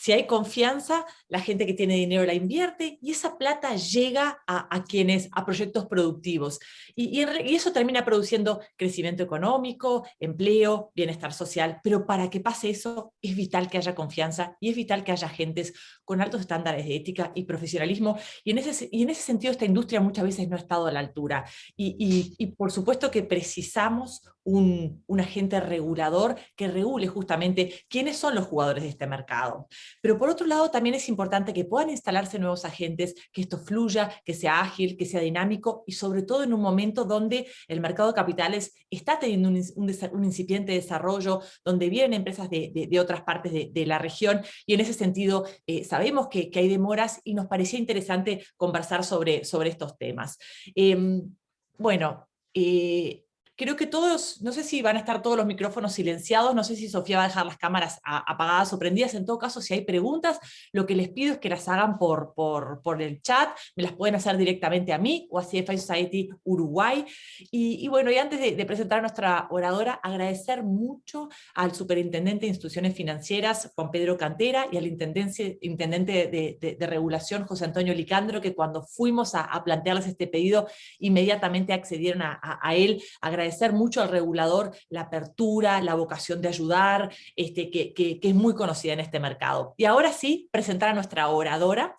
Si hay confianza, la gente que tiene dinero la invierte y esa plata llega a proyectos productivos. Y eso termina produciendo crecimiento económico, empleo, bienestar social. Pero para que pase eso es vital que haya confianza y es vital que haya agentes con altos estándares de ética y profesionalismo. Y en ese sentido esta industria muchas veces no ha estado a la altura. Y por supuesto que precisamos un agente regulador que regule justamente quiénes son los jugadores de este mercado. Pero por otro lado también es importante que puedan instalarse nuevos agentes, que esto fluya, que sea ágil, que sea dinámico y sobre todo en un momento donde el mercado de capitales está teniendo un incipiente desarrollo, donde vienen empresas de otras partes de la región y en ese sentido sabemos que hay demoras y nos parecía interesante conversar sobre estos temas. Bueno, creo que todos, no sé si van a estar todos los micrófonos silenciados, no sé si Sofía va a dejar las cámaras apagadas o prendidas, en todo caso, si hay preguntas, lo que les pido es que las hagan por el chat, me las pueden hacer directamente a mí o a CFI Society Uruguay. Y bueno, y antes de presentar a nuestra oradora, agradecer mucho al superintendente de instituciones financieras, Juan Pedro Cantera, y al intendente de regulación, José Antonio Licandro, que cuando fuimos a plantearles este pedido, inmediatamente accedieron a él. Agradecer mucho al regulador la apertura, la vocación de ayudar, que es muy conocida en este mercado. Y ahora sí, presentar a nuestra oradora.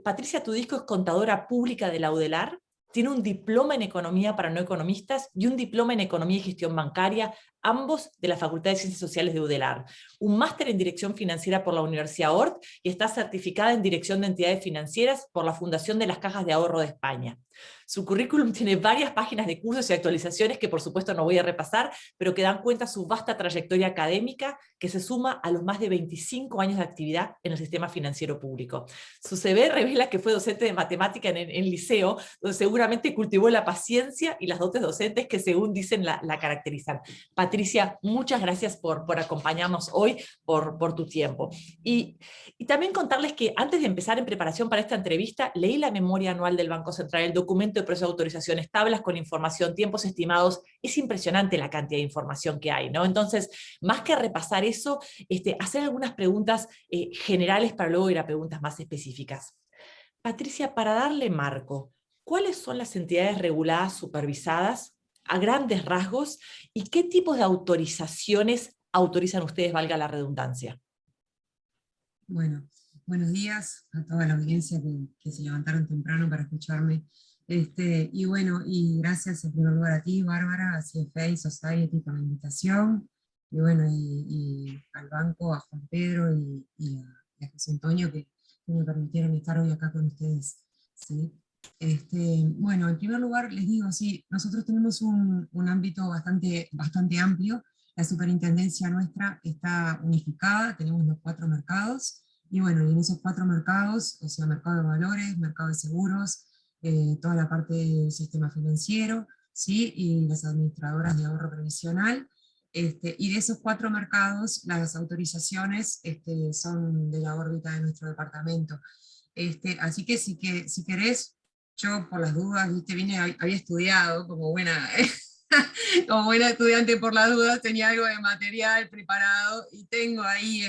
Patricia Tudisco es contadora pública de la UDELAR, tiene un diploma en Economía para no economistas y un diploma en Economía y Gestión Bancaria, ambos de la Facultad de Ciencias Sociales de UDELAR, un máster en Dirección Financiera por la Universidad Ort y está certificada en Dirección de Entidades Financieras por la Fundación de las Cajas de Ahorro de España. Su currículum tiene varias páginas de cursos y actualizaciones que por supuesto no voy a repasar, pero que dan cuenta de su vasta trayectoria académica que se suma a los más de 25 años de actividad en el sistema financiero público. Su CV revela que fue docente de matemática en liceo, donde seguramente cultivó la paciencia y las dotes docentes que según dicen la caracterizan. Patricia, muchas gracias por acompañarnos hoy, por tu tiempo. Y también contarles que antes de empezar en preparación para esta entrevista, leí la memoria anual del Banco Central, el documento de proceso de autorizaciones, tablas con información, tiempos estimados. Es impresionante la cantidad de información que hay, ¿no? Entonces, más que repasar eso, hacer algunas preguntas generales para luego ir a preguntas más específicas. Patricia, para darle marco, ¿cuáles son las entidades reguladas supervisadas a grandes rasgos y qué tipos de autorizaciones autorizan ustedes, valga la redundancia? Bueno, buenos días a toda la audiencia que se levantaron temprano para escucharme. Y bueno, y gracias en primer lugar a ti, Bárbara, a CFA Society por la invitación, y bueno, y al banco, a Juan Pedro y a José Antonio que me permitieron estar hoy acá con ustedes. ¿Sí? Bueno, en primer lugar les digo, sí, nosotros tenemos un ámbito bastante amplio. La superintendencia nuestra está unificada, tenemos los 4 mercados, y bueno, y en esos 4 mercados, o sea, mercado de valores, mercado de seguros, toda la parte del sistema financiero, ¿sí? Y las administradoras de ahorro previsional, y de esos 4 mercados, las autorizaciones son de la órbita de nuestro departamento. Así que si querés, yo por las dudas, ¿viste? Había estudiado como buena... como buena estudiante por las dudas, tenía algo de material preparado y tengo ahí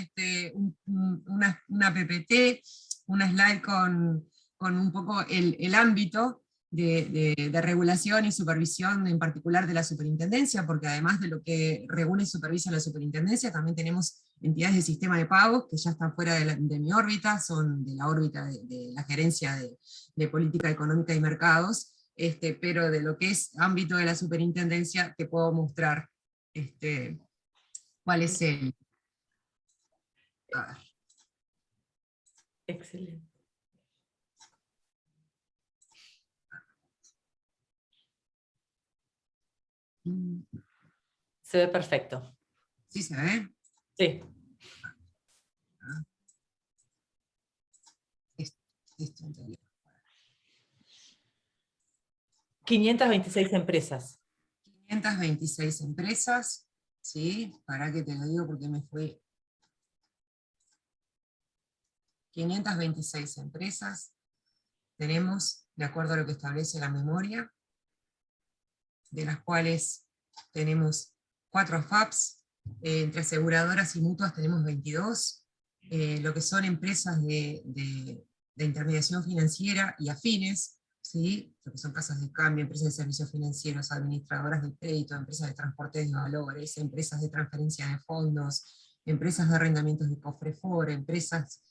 una PPT, una slide con un poco el ámbito de regulación y supervisión, en particular de la superintendencia, porque además de lo que regula y supervisa la superintendencia, también tenemos entidades de sistema de pagos que ya están fuera de mi órbita, son de la órbita de la gerencia de política económica y mercados, pero de lo que es ámbito de la superintendencia te puedo mostrar cuál es el... A ver. Excelente. Se ve perfecto. ¿Sí se ve? Sí. Esto, 526 empresas. 526 empresas, ¿sí? Para que te lo digo porque me fui. 526 empresas tenemos, de acuerdo a lo que establece la memoria, de las cuales tenemos 4 FAPs, entre aseguradoras y mutuas tenemos 22, lo que son empresas de intermediación financiera y afines, ¿sí? Lo que son casas de cambio, empresas de servicios financieros, administradoras de crédito, empresas de transporte de valores, empresas de transferencia de fondos, empresas de arrendamientos de cofre-foro, empresas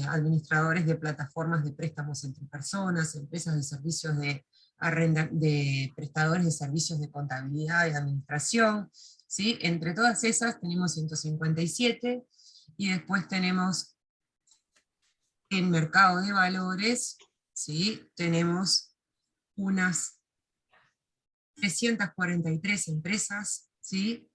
administradores de plataformas de préstamos entre personas, empresas de servicios de prestadores de servicios de contabilidad y de administración, ¿sí? Entre todas esas tenemos 157, y después tenemos en mercado de valores, ¿sí? Tenemos unas 343 empresas, ¿sí?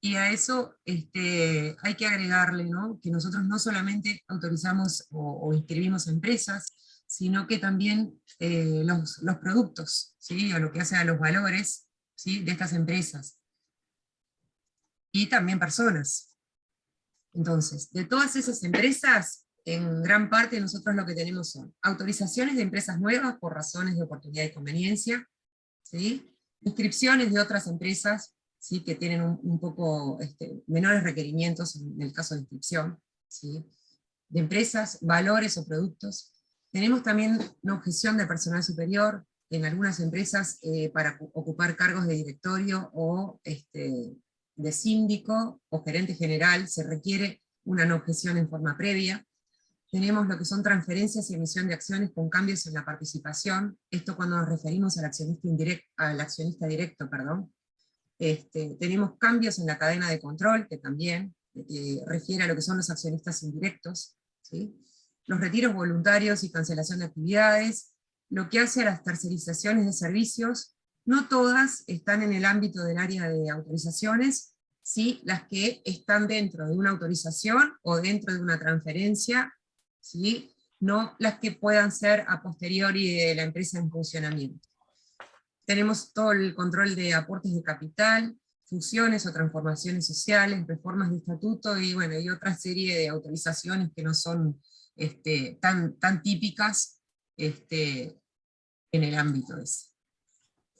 Y a eso hay que agregarle, ¿no?, que nosotros no solamente autorizamos o inscribimos empresas, sino que también los productos, ¿sí?, o lo que hace a los valores, ¿sí?, de estas empresas. Y también personas. Entonces, de todas esas empresas, en gran parte nosotros lo que tenemos son autorizaciones de empresas nuevas por razones de oportunidad y conveniencia, ¿sí?, inscripciones de otras empresas, ¿sí?, que tienen un poco menores requerimientos en el caso de inscripción, ¿sí?, de empresas, valores o productos. Tenemos también una objeción de personal superior en algunas empresas para ocupar cargos de directorio o de síndico o gerente general, se requiere una no objeción en forma previa. Tenemos lo que son transferencias y emisión de acciones con cambios en la participación, esto cuando nos referimos al accionista directo, perdón. Tenemos cambios en la cadena de control, que también refiere a lo que son los accionistas indirectos, ¿sí? Los retiros voluntarios y cancelación de actividades, lo que hace a las tercerizaciones de servicios, no todas están en el ámbito del área de autorizaciones, ¿sí?, las que están dentro de una autorización o dentro de una transferencia, ¿sí?, no las que puedan ser a posteriori de la empresa en funcionamiento. Tenemos todo el control de aportes de capital, fusiones o transformaciones sociales, reformas de estatuto, y bueno, y otra serie de autorizaciones que no son tan típicas en el ámbito ese.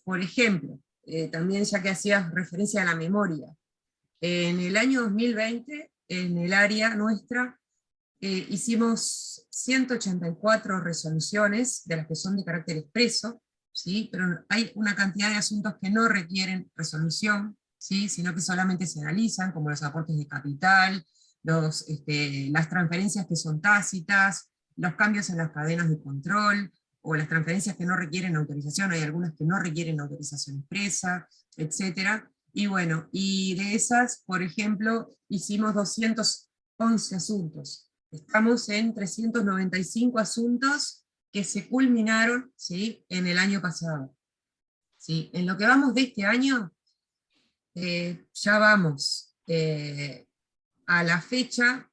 Por ejemplo, también ya que hacías referencia a la memoria, en el año 2020, en el área nuestra, hicimos 184 resoluciones, de las que son de carácter expreso, ¿sí?, pero hay una cantidad de asuntos que no requieren resolución, ¿sí?, sino que solamente se analizan, como los aportes de capital, las transferencias que son tácitas, los cambios en las cadenas de control, o las transferencias que no requieren autorización, hay algunas que no requieren autorización expresa, etc. Y bueno, y de esas, por ejemplo, hicimos 211 asuntos. Estamos en 395 asuntos que se culminaron, ¿sí?, en el año pasado. ¿Sí? En lo que vamos de este año, ya vamos a la fecha,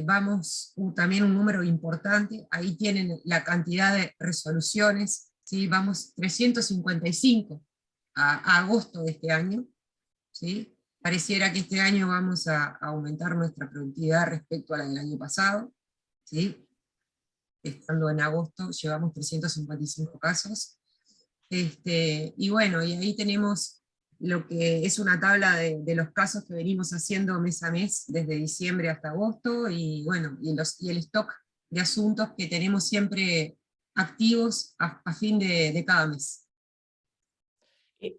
vamos también un número importante, ahí tienen la cantidad de resoluciones, ¿sí?, vamos 355 a agosto de este año, ¿sí? Pareciera que este año vamos a aumentar nuestra productividad respecto a la del año pasado, ¿sí? Estando en agosto llevamos 355 casos, y bueno, y ahí tenemos lo que es una tabla de los casos que venimos haciendo mes a mes, desde diciembre hasta agosto, y bueno, y el stock de asuntos que tenemos siempre activos a fin de cada mes.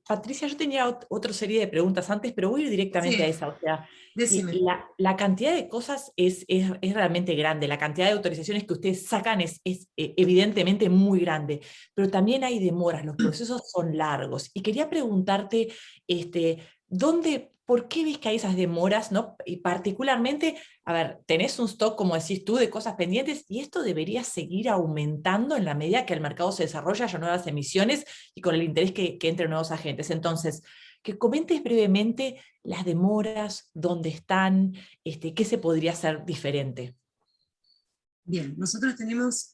Patricia, yo tenía otra serie de preguntas antes, pero voy a ir directamente a Sí, esa. O sea, decime. la cantidad de cosas es realmente grande, la cantidad de autorizaciones que ustedes sacan es evidentemente muy grande, pero también hay demoras, los procesos son largos. Y quería preguntarte, ¿por qué ves que hay esas demoras, ¿no? Y particularmente, a ver, tenés un stock, como decís tú, de cosas pendientes, y esto debería seguir aumentando en la medida que el mercado se desarrolla, haya nuevas emisiones y con el interés que entren nuevos agentes. Entonces, que comentes brevemente las demoras, dónde están, qué se podría hacer diferente. Bien, nosotros tenemos,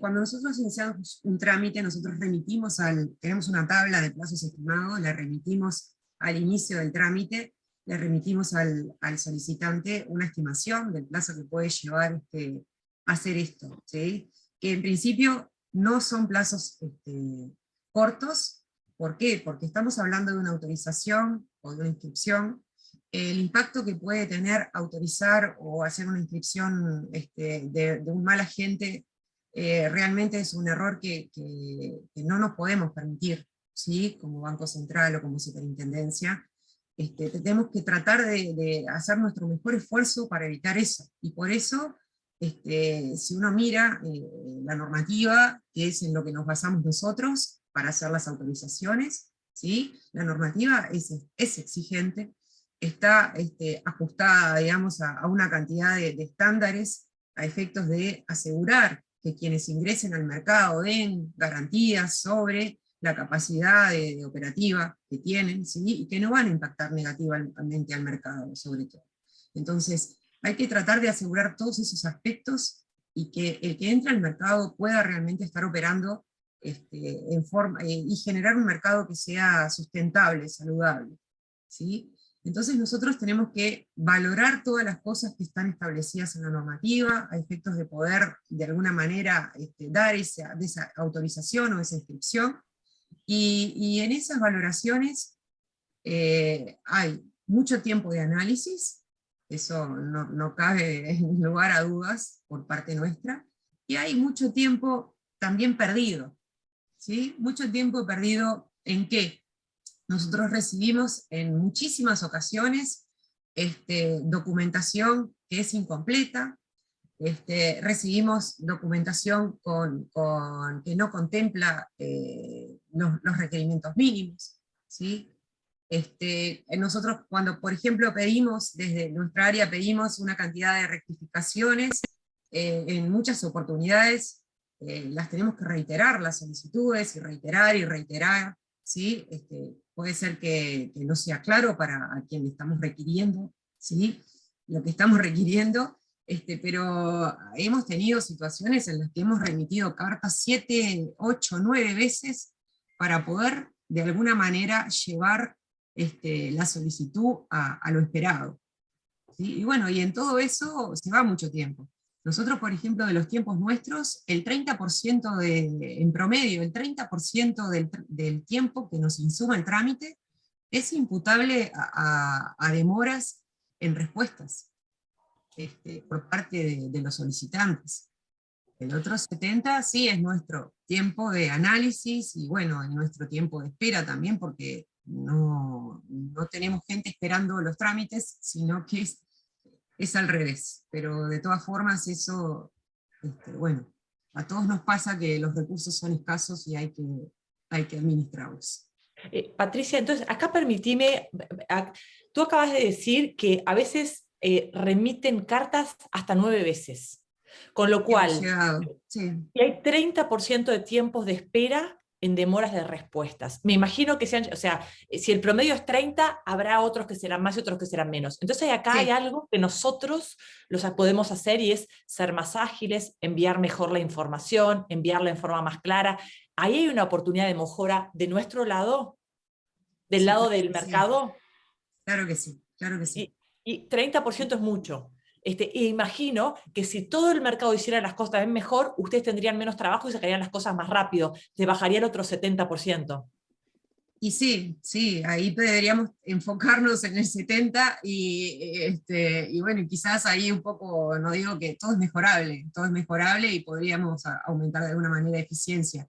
cuando nosotros iniciamos un trámite, nosotros tenemos una tabla de plazos estimados, la remitimos al inicio del trámite, le remitimos al solicitante una estimación del plazo que puede llevar hacer esto, ¿sí? Que en principio no son plazos cortos. ¿Por qué? Porque estamos hablando de una autorización o de una inscripción el impacto que puede tener autorizar o hacer una inscripción de un mal agente realmente es un error que no nos podemos permitir, ¿sí? Como Banco Central o como Superintendencia. Tenemos que tratar de hacer nuestro mejor esfuerzo para evitar eso. Y por eso, si uno mira la normativa, que es en lo que nos basamos nosotros para hacer las autorizaciones, ¿sí? La normativa es exigente, está ajustada, digamos, a una cantidad de estándares a efectos de asegurar que quienes ingresen al mercado den garantías sobre la capacidad de operativa que tienen, ¿sí? Y que no van a impactar negativamente al mercado, sobre todo. Entonces, hay que tratar de asegurar todos esos aspectos y que el que entra al mercado pueda realmente estar operando y generar un mercado que sea sustentable, saludable, ¿sí? Entonces nosotros tenemos que valorar todas las cosas que están establecidas en la normativa, a efectos de poder de alguna manera dar esa autorización o esa inscripción, y en esas valoraciones hay mucho tiempo de análisis, eso no cabe en lugar a dudas por parte nuestra, y hay mucho tiempo también perdido, ¿sí? Mucho tiempo perdido en qué. Nosotros recibimos en muchísimas ocasiones documentación que es incompleta, recibimos documentación que no contempla los requerimientos mínimos, ¿sí? Nosotros cuando, por ejemplo, pedimos, desde nuestra área pedimos una cantidad de rectificaciones, en muchas oportunidades las tenemos que reiterar las solicitudes, y reiterar, ¿sí? Puede ser que no sea claro para a quien le estamos requiriendo, ¿sí? Lo que estamos requiriendo, pero hemos tenido situaciones en las que hemos remitido cartas 7, 8, 9 veces para poder de alguna manera llevar la solicitud a lo esperado, ¿sí? Y bueno, y en todo eso se va mucho tiempo. Nosotros, por ejemplo, de los tiempos nuestros, el 30% en promedio, el 30% del tiempo que nos insuma el trámite es imputable a demoras en respuestas por parte de los solicitantes. El otro 70 sí es nuestro tiempo de análisis y bueno, en nuestro tiempo de espera también, porque no tenemos gente esperando los trámites, sino que es al revés. Pero de todas formas eso, bueno, a todos nos pasa que los recursos son escasos y hay que administrarlos. Patricia, entonces acá permitime, tú acabas de decir que a veces remiten cartas hasta 9 veces, con lo Hemos cual llegado, sí. y hay 30% de tiempos de espera en demoras de respuestas. Me imagino que sean, o sea, si el promedio es 30, habrá otros que serán más y otros que serán menos. Entonces acá hay Sí, algo que nosotros podemos hacer y es ser más ágiles, enviar mejor la información, enviarla en forma más clara. Ahí hay una oportunidad de mejora de nuestro lado, del sí, lado claro del que sí, mercado, claro que sí, claro que sí. y 30% es mucho. Y imagino que si todo el mercado hiciera las cosas también mejor, ustedes tendrían menos trabajo y sacarían las cosas más rápido. Se bajaría el otro 70%. Y sí, sí, ahí deberíamos enfocarnos en el 70 y bueno, quizás ahí un poco, no digo que todo es mejorable y podríamos aumentar de alguna manera eficiencia,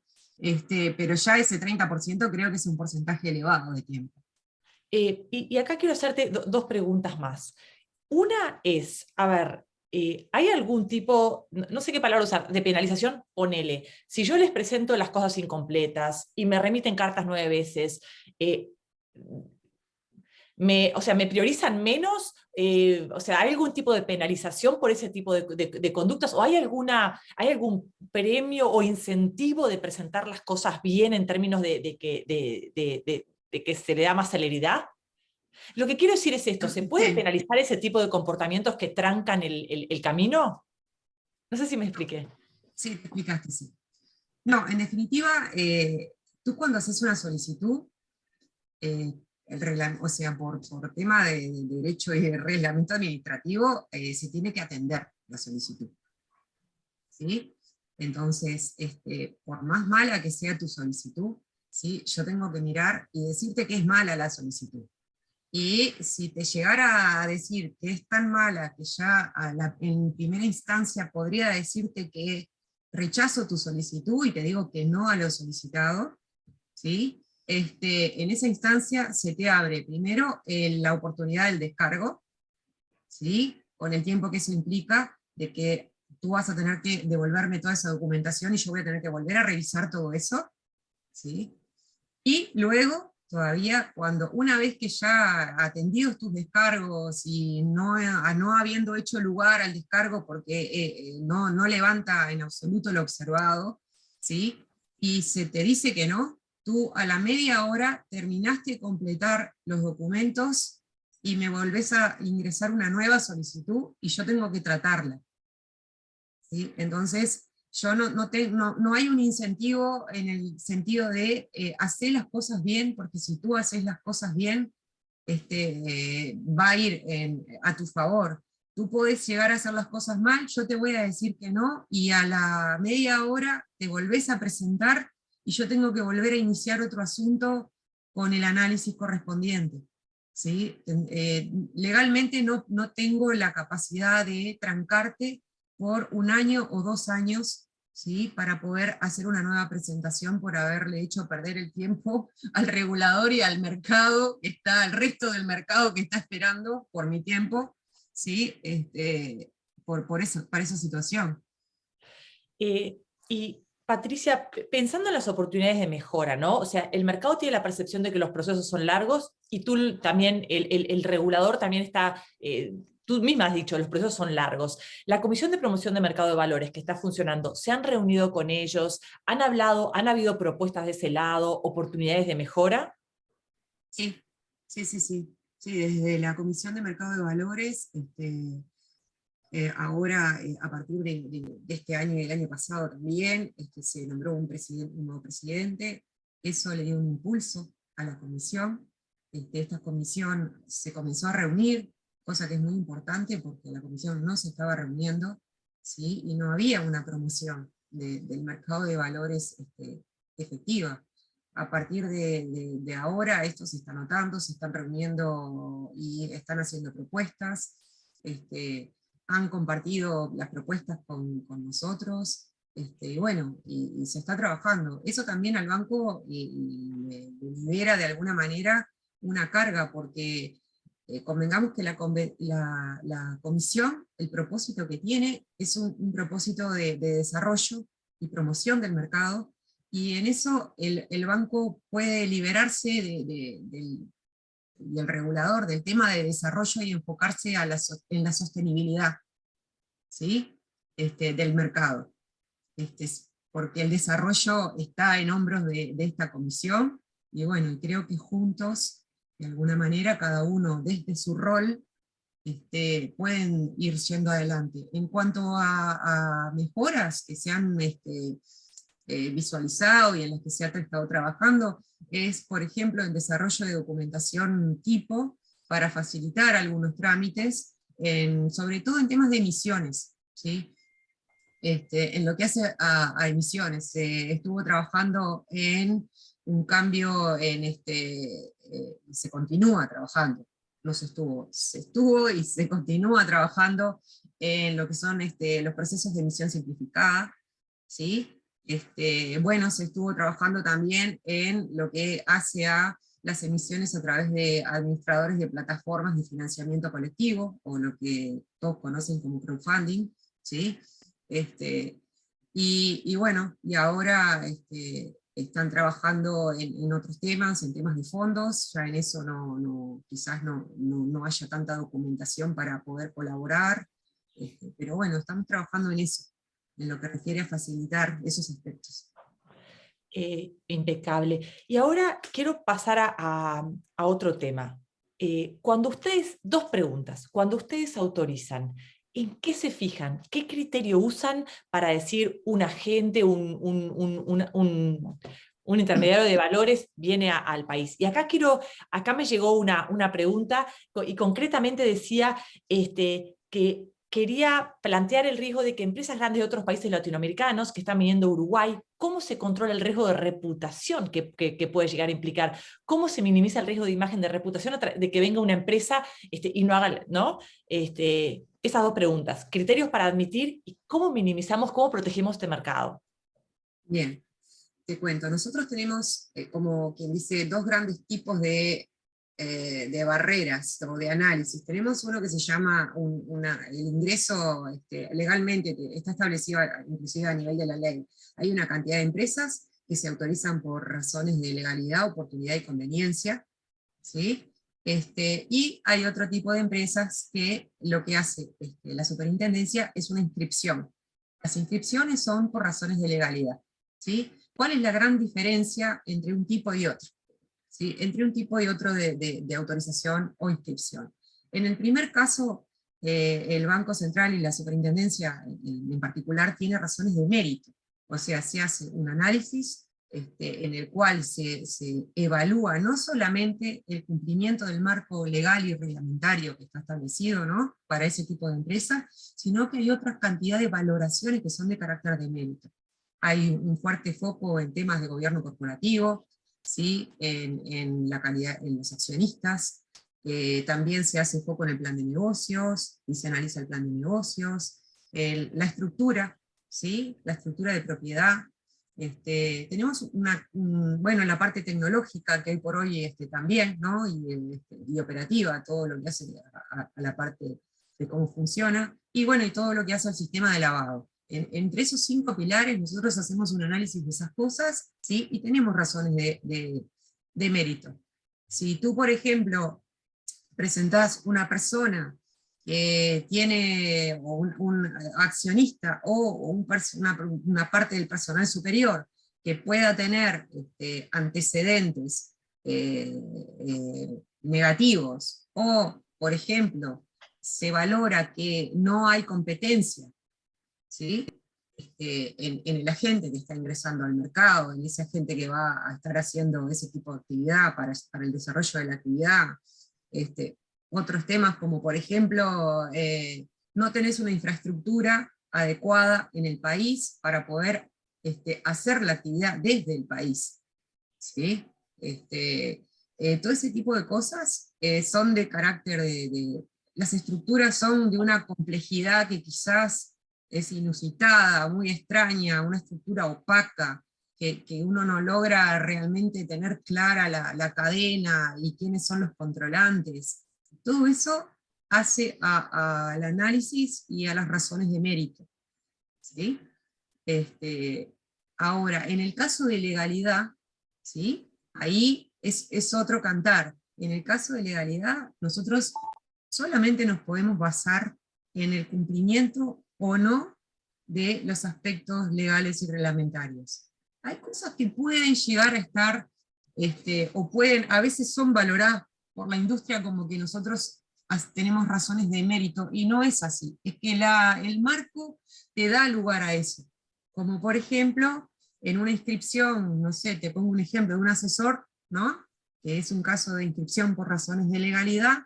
pero ya ese 30% creo que es un porcentaje elevado de tiempo. Y acá quiero hacerte dos preguntas más. Una es, a ver, ¿hay algún tipo, no sé qué palabra usar, de penalización? Ponele. Si yo les presento las cosas incompletas y me remiten cartas 9 veces, eh, o sea, ¿me priorizan menos? O sea, ¿hay algún tipo de penalización por ese tipo de conductas? ¿O hay algún premio o incentivo de presentar las cosas bien en términos de que se le da más celeridad? Lo que quiero decir es esto, ¿se puede Sí, penalizar ese tipo de comportamientos que trancan el camino? No sé si me expliqué. sí, te explicaste, sí. No, en definitiva, tú cuando haces una solicitud, o sea, por tema de derecho y de reglamento administrativo, se tiene que atender la solicitud, ¿sí? Entonces, por más mala que sea tu solicitud, ¿sí? Yo tengo que mirar y decirte que es mala la solicitud. Y si te llegara a decir que es tan mala que ya en primera instancia podría decirte que rechazo tu solicitud y te digo que no a lo solicitado, ¿sí? En esa instancia se te abre primero la oportunidad del descargo, ¿sí? Con el tiempo que eso implica de que tú vas a tener que devolverme toda esa documentación y yo voy a tener que volver a revisar todo eso, ¿sí? Y luego, todavía, cuando una vez que ya atendidos tus descargos y no habiendo hecho lugar al descargo porque no levanta en absoluto lo observado, ¿sí? Y se te dice que no, tú a la media hora terminaste de completar los documentos y me volvés a ingresar una nueva solicitud y yo tengo que tratarla, ¿sí? Entonces, yo no hay un incentivo en el sentido de hacer las cosas bien, porque si tú haces las cosas bien, va a ir a tu favor. Tú podés llegar a hacer las cosas mal, yo te voy a decir que no, y a la media hora te volvés a presentar y yo tengo que volver a iniciar otro asunto con el análisis correspondiente, ¿sí? Legalmente no tengo la capacidad de trancarte por 1 año o 2 años, ¿sí? Para poder hacer una nueva presentación por haberle hecho perder el tiempo al regulador y al mercado, al resto del mercado que está esperando por mi tiempo, ¿sí? Para esa situación. Y Patricia, pensando en las oportunidades de mejora, ¿no? O sea, el mercado tiene la percepción de que los procesos son largos y tú también, el regulador también está, tú misma has dicho, los procesos son largos. La Comisión de Promoción de Mercado de Valores que está funcionando, ¿se han reunido con ellos? ¿Han hablado, han habido propuestas de ese lado, oportunidades de mejora? Sí, sí, sí, sí. Sí, desde la Comisión de Mercado de Valores, ahora, a partir de este año y del año pasado también, se nombró un nuevo presidente, eso le dio un impulso a la comisión. Esta comisión se comenzó a reunir, cosa que es muy importante porque la comisión no se estaba reuniendo, ¿sí? Y no había una promoción del mercado de valores efectiva. A partir de ahora, esto se está notando, se están reuniendo y están haciendo propuestas. Han compartido las propuestas con nosotros, bueno, y se está trabajando. Eso también al banco le libera de alguna manera una carga, porque convengamos que la comisión, el propósito que tiene, es un propósito de desarrollo y promoción del mercado, y en eso el banco puede liberarse del regulador, del tema de desarrollo y enfocarse en la sostenibilidad, ¿sí? Del mercado. Porque el desarrollo está en hombros de esta comisión, y bueno, creo que juntos, de alguna manera, cada uno desde su rol, pueden ir yendo adelante. En cuanto a mejoras que se han visualizado y en las que se ha estado trabajando, es, por ejemplo, el desarrollo de documentación tipo para facilitar algunos trámites, sobre todo en temas de emisiones, ¿sí? En lo que hace a emisiones. Se estuvo trabajando en un cambio se continúa trabajando, no se estuvo y se continúa trabajando en lo que son los procesos de emisión simplificada, ¿sí? Bueno, se estuvo trabajando también en lo que hace a las emisiones a través de administradores de plataformas de financiamiento colectivo, o lo que todos conocen como crowdfunding, ¿sí? Y bueno, y ahora están trabajando en otros temas, en temas de fondos, ya en eso quizás no haya tanta documentación para poder colaborar, pero bueno, estamos trabajando en eso, en lo que refiere a facilitar esos aspectos. Impecable. Y ahora quiero pasar a otro tema. Cuando ustedes, dos preguntas, cuando ustedes autorizan, ¿en qué se fijan? ¿Qué criterio usan para decir un agente, un intermediario de valores viene al país? Y acá me llegó una pregunta, y concretamente decía que quería plantear el riesgo de que empresas grandes de otros países latinoamericanos que están viniendo a Uruguay ¿cómo se controla el riesgo de reputación que puede llegar a implicar? ¿Cómo se minimiza el riesgo de imagen de reputación de que venga una empresa y no haga, ¿no? Esas dos preguntas, criterios para admitir y cómo minimizamos, cómo protegemos este mercado. Bien, te cuento, nosotros tenemos, como quien dice, dos grandes tipos de barreras o de análisis. Tenemos uno que se llama el ingreso, legalmente está establecido inclusive a nivel de la ley. Hay una cantidad de empresas que se autorizan por razones de legalidad, oportunidad y conveniencia, ¿sí? Y hay otro tipo de empresas que lo que hace la superintendencia es una inscripción. Las inscripciones son por razones de legalidad, ¿sí? ¿Cuál es la gran diferencia entre un tipo y otro? ¿Sí? Entre un tipo y otro de autorización o inscripción. En el primer caso, el Banco Central y la Superintendencia en particular tiene razones de mérito, o sea, se hace un análisis en el cual se evalúa no solamente el cumplimiento del marco legal y reglamentario que está establecido, ¿no?, para ese tipo de empresa, sino que hay otra cantidad de valoraciones que son de carácter de mérito. Hay un fuerte foco en temas de gobierno corporativo, ¿sí?, en la calidad, en los accionistas. También se hace foco en el plan de negocios, y se analiza el plan de negocios, la estructura, ¿sí?, la estructura de propiedad. Tenemos bueno, la parte tecnológica que hay por hoy también, ¿no?, y operativa, todo lo que hace a la parte de cómo funciona, y bueno, y todo lo que hace al sistema de lavado. Entre esos 5 pilares nosotros hacemos un análisis de esas cosas, ¿sí?, y tenemos razones de mérito. Si tú, por ejemplo, presentás una persona que tiene un accionista o una parte del personal superior que pueda tener antecedentes negativos, o, por ejemplo, se valora que no hay competencia, ¿sí?, en el agente que está ingresando al mercado, en ese agente que va a estar haciendo ese tipo de actividad para el desarrollo de la actividad. Otros temas como, por ejemplo, no tenés una infraestructura adecuada en el país para poder hacer la actividad desde el país, ¿sí? Todo ese tipo de cosas son de carácter las estructuras son de una complejidad que quizás es inusitada, muy extraña, una estructura opaca, que uno no logra realmente tener clara la cadena y quiénes son los controlantes. Todo eso hace al análisis y a las razones de mérito, ¿sí? Ahora, en el caso de legalidad, ¿sí?, ahí es otro cantar. En el caso de legalidad, nosotros solamente nos podemos basar en el cumplimiento o no de los aspectos legales y reglamentarios. Hay cosas que pueden llegar a estar, o a veces son valoradas por la industria como que nosotros tenemos razones de mérito, y no es así. Es que el marco te da lugar a eso. Como por ejemplo, en una inscripción, no sé, te pongo un ejemplo de un asesor, ¿no?, que es un caso de inscripción por razones de legalidad,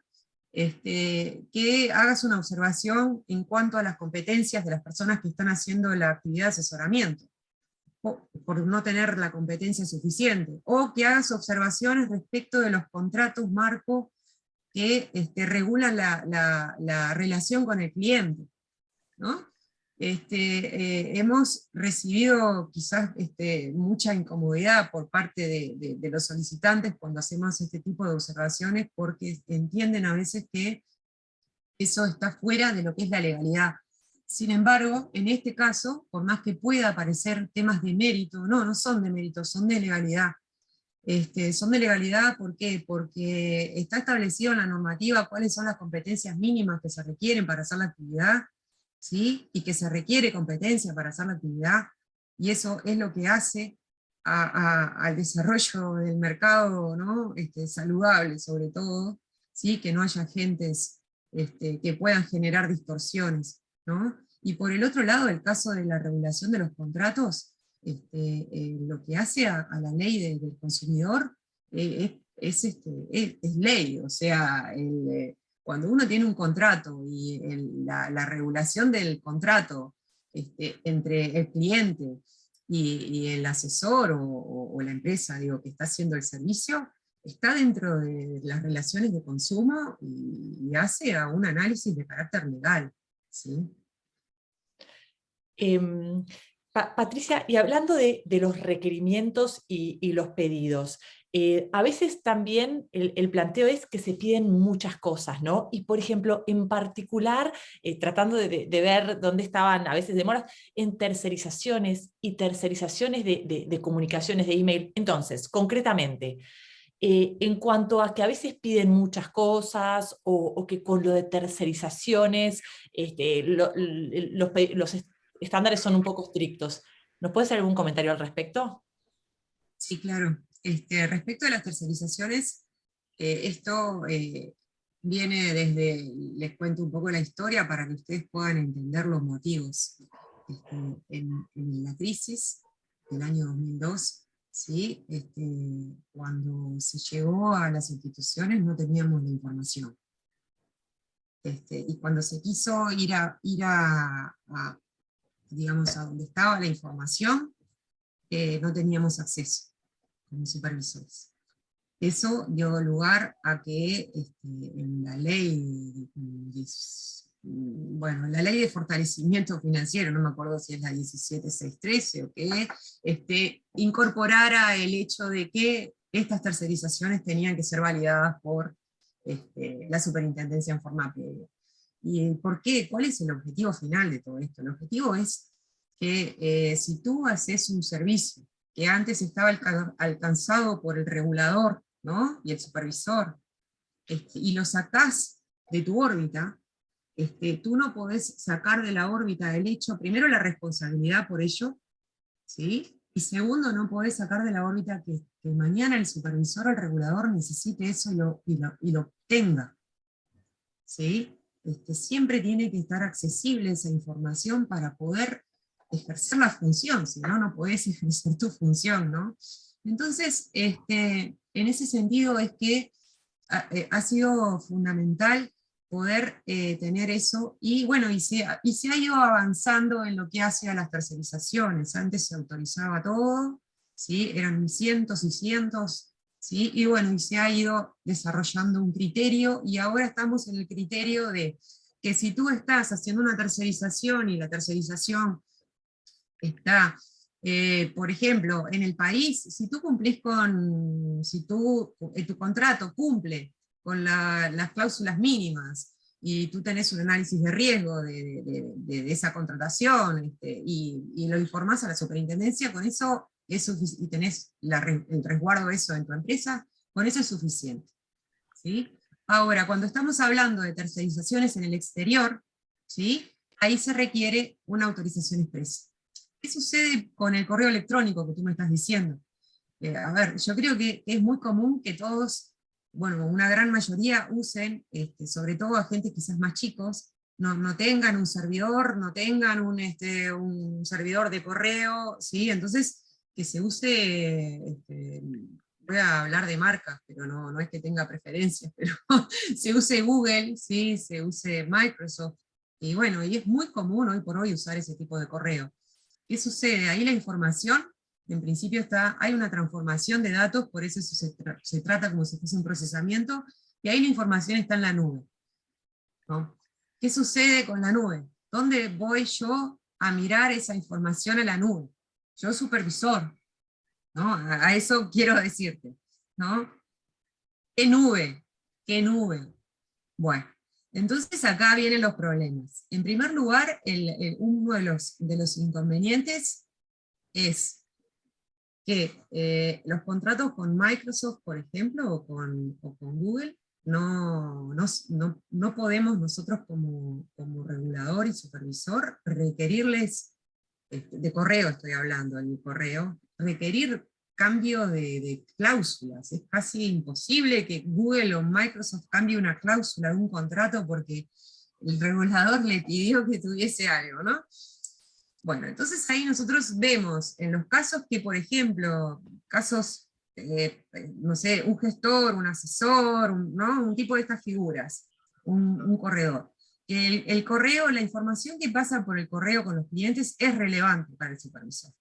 que hagas una observación en cuanto a las competencias de las personas que están haciendo la actividad de asesoramiento, por no tener la competencia suficiente, o que hagas observaciones respecto de los contratos marco que regulan la relación con el cliente, ¿no? Hemos recibido quizás mucha incomodidad por parte de los solicitantes cuando hacemos este tipo de observaciones, porque entienden a veces que eso está fuera de lo que es la legalidad. Sin embargo, en este caso, por más que pueda parecer temas de mérito, no son de mérito, son de legalidad. Son de legalidad, ¿por qué? Porque está establecido en la normativa cuáles son las competencias mínimas que se requieren para hacer la actividad, ¿sí?, y que se requiere competencia para hacer la actividad, y eso es lo que hace al desarrollo del mercado, ¿no?, saludable sobre todo, ¿sí?, que no haya agentes que puedan generar distorsiones, ¿no? Y por el otro lado, el caso de la regulación de los contratos, lo que hace a la ley del consumidor es ley, o sea, cuando uno tiene un contrato y la regulación del contrato entre el cliente y el asesor o la empresa, digo, que está haciendo el servicio, está dentro de las relaciones de consumo y hace a un análisis de carácter legal, ¿sí? Em, Patricia, y hablando de los requerimientos y los pedidos, a veces también el planteo es que se piden muchas cosas, ¿no? Y por ejemplo, en particular, tratando de ver dónde estaban a veces demoras, en tercerizaciones y tercerizaciones de comunicaciones de email. Entonces, concretamente, en cuanto a que a veces piden muchas cosas o que con lo de tercerizaciones los estándares son un poco estrictos. ¿Nos puedes hacer algún comentario al respecto? Sí, claro. Respecto a las tercerizaciones, esto viene desde, les cuento un poco la historia para que ustedes puedan entender los motivos. En la crisis del año 2002, ¿sí? Cuando se llegó a las instituciones no teníamos la información. Y cuando se quiso digamos, a donde estaba la información, no teníamos acceso como supervisores. Eso dio lugar a que en la ley, bueno, la ley de fortalecimiento financiero, no me acuerdo si es la 17613 o qué, incorporara el hecho de que estas tercerizaciones tenían que ser validadas por la superintendencia en forma previa. ¿Y por qué? ¿Cuál es el objetivo final de todo esto? El objetivo es que si tú haces un servicio que antes estaba alcanzado por el regulador, ¿no? Y el supervisor, y lo sacás de tu órbita, tú no podés sacar de la órbita el hecho, primero la responsabilidad por ello, ¿sí? Y segundo, no podés sacar de la órbita que mañana el supervisor o el regulador necesite eso y lo obtenga, ¿sí? Siempre tiene que estar accesible esa información para poder ejercer la función, si no, no podés ejercer tu función, ¿no? Entonces, en ese sentido es que ha sido fundamental poder tener eso, y bueno, y se ha ido avanzando en lo que hace a las tercerizaciones. Antes se autorizaba todo, ¿sí? Eran cientos y cientos, ¿sí? Y bueno, y se ha ido desarrollando un criterio, y ahora estamos en el criterio de que si tú estás haciendo una tercerización y la tercerización está, por ejemplo, en el país, si tú cumplís si tu contrato cumple con las cláusulas mínimas, y tú tenés un análisis de riesgo de esa contratación, y lo informás a la superintendencia, con eso y tenés el resguardo de eso en tu empresa, con eso es suficiente, ¿sí? Ahora, cuando estamos hablando de tercerizaciones en el exterior, ¿sí? Ahí se requiere una autorización expresa. ¿Qué sucede con el correo electrónico que tú me estás diciendo? A ver, yo creo que es muy común que todos, bueno, una gran mayoría usen, sobre todo agentes quizás más chicos, no tengan un servidor, no tengan un servidor de correo, ¿sí? Entonces, que se use, voy a hablar de marcas, pero no es que tenga preferencias, pero se use Google, ¿sí? Se use Microsoft, y bueno, y es muy común hoy por hoy usar ese tipo de correo. ¿Qué sucede? Ahí la información, en principio hay una transformación de datos, por eso se trata como si fuese un procesamiento, y ahí la información está en la nube, ¿no? ¿Qué sucede con la nube? ¿Dónde voy yo a mirar esa información a la nube? Yo supervisor, ¿no? A eso quiero decirte, ¿no? ¿Qué nube? ¿Qué nube? Bueno, entonces acá vienen los problemas. En primer lugar, uno de los inconvenientes es que los contratos con Microsoft, por ejemplo, o con Google, no podemos nosotros como regulador y supervisor requerirles, de correo estoy hablando, en el correo, requerir cambio de cláusulas. Es casi imposible que Google o Microsoft cambie una cláusula de un contrato porque el regulador le pidió que tuviese algo, ¿no? Bueno, entonces ahí nosotros vemos en los casos que, por ejemplo, casos, no sé, un gestor, un asesor, ¿no? Un tipo de estas figuras, un corredor. El correo, la información que pasa por el correo con los clientes es relevante para el supervisor.